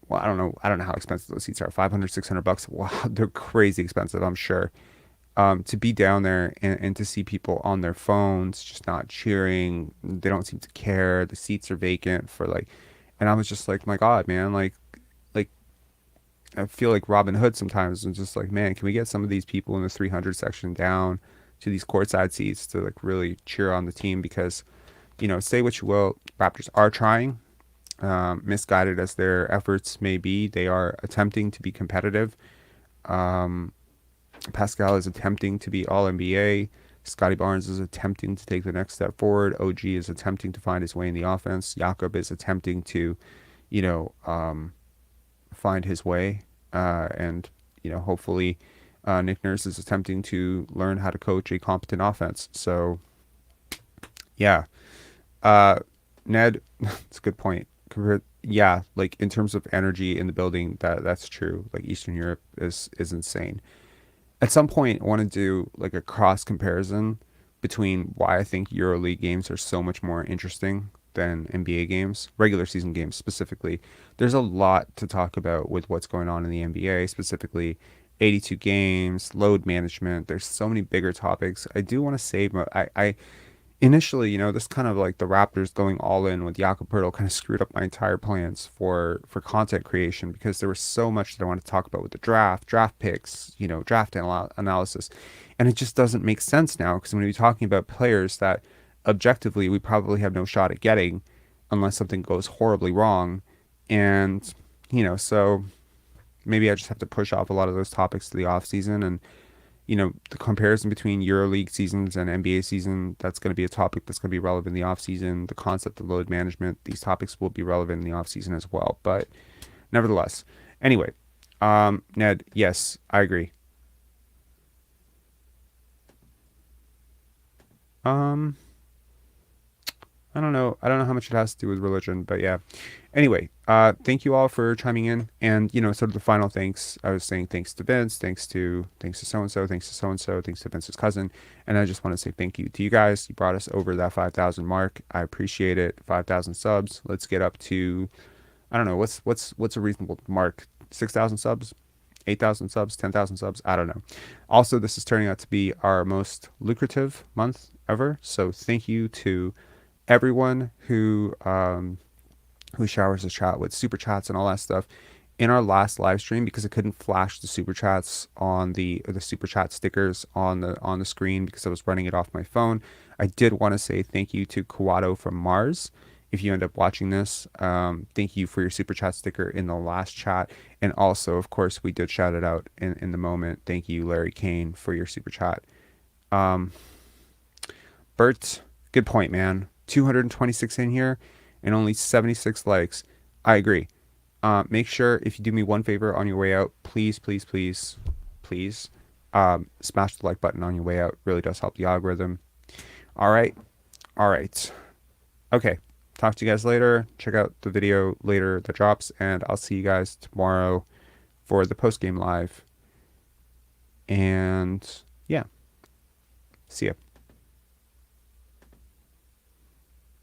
well, I don't know how expensive those seats are. 500, $600. Wow, they're crazy expensive, I'm sure. To be down there and to see people on their phones just not cheering, they don't seem to care. The seats are vacant for like, and I was just like, my God, man, like I feel like Robin Hood sometimes. I'm just like, man, can we get some of these people in the 300 section down to these courtside seats to like really cheer on the team? Because, say what you will, Raptors are trying. Misguided as their efforts may be, they are attempting to be competitive. Pascal is attempting to be all NBA. Scotty Barnes is attempting to take the next step forward. OG is attempting to find his way in the offense. Jakob is attempting to, find his way. And hopefully Nick Nurse is attempting to learn how to coach a competent offense. So, yeah. Ned, it's a good point. Yeah, like in terms of energy in the building, that's true. Like Eastern Europe is insane. At some point, I want to do like a cross comparison between why I think EuroLeague games are so much more interesting than NBA games, regular season games specifically. There's a lot to talk about with what's going on in the NBA, specifically 82 games, load management. There's so many bigger topics. I do want to save I initially, this kind of like the Raptors going all in with Jakob Poeltl kind of screwed up my entire plans for content creation, because there was so much that I wanted to talk about with the draft picks, draft analysis. And it just doesn't make sense now, because I'm going to be talking about players that objectively we probably have no shot at getting unless something goes horribly wrong. And, so maybe I just have to push off a lot of those topics to the off season. And, the comparison between EuroLeague seasons and NBA season, that's going to be a topic that's going to be relevant in the off season. The concept of load management, these topics will be relevant in the off season as well. But nevertheless, anyway, Ned, yes, I agree. I don't know how much it has to do with religion, but yeah. Anyway, thank you all for chiming in. And, sort of the final thanks, I was saying thanks to Vince, thanks to so-and-so, thanks to so-and-so, thanks to Vince's cousin. And I just want to say thank you to you guys. You brought us over that 5,000 mark. I appreciate it. 5,000 subs. Let's get up to, I don't know, what's a reasonable mark? 6,000 subs? 8,000 subs? 10,000 subs? I don't know. Also, this is turning out to be our most lucrative month ever. So thank you to everyone who showers the chat with super chats and all that stuff in our last live stream, because I couldn't flash the super chats on the super chat stickers on the screen because I was running it off my phone. I did want to say thank you to Kawato from Mars. If you end up watching this, thank you for your super chat sticker in the last chat. And also, of course, we did shout it out in the moment. Thank you, Larry Kane, for your super chat. Bert, good point, man. 226 in here and only 76 likes. I agree. Make sure, if you do me one favor on your way out, please smash the like button on your way out. It really does help the algorithm. All right. Okay. Talk to you guys later. Check out the video later that drops, and I'll see you guys tomorrow for the post-game live. And yeah, see ya.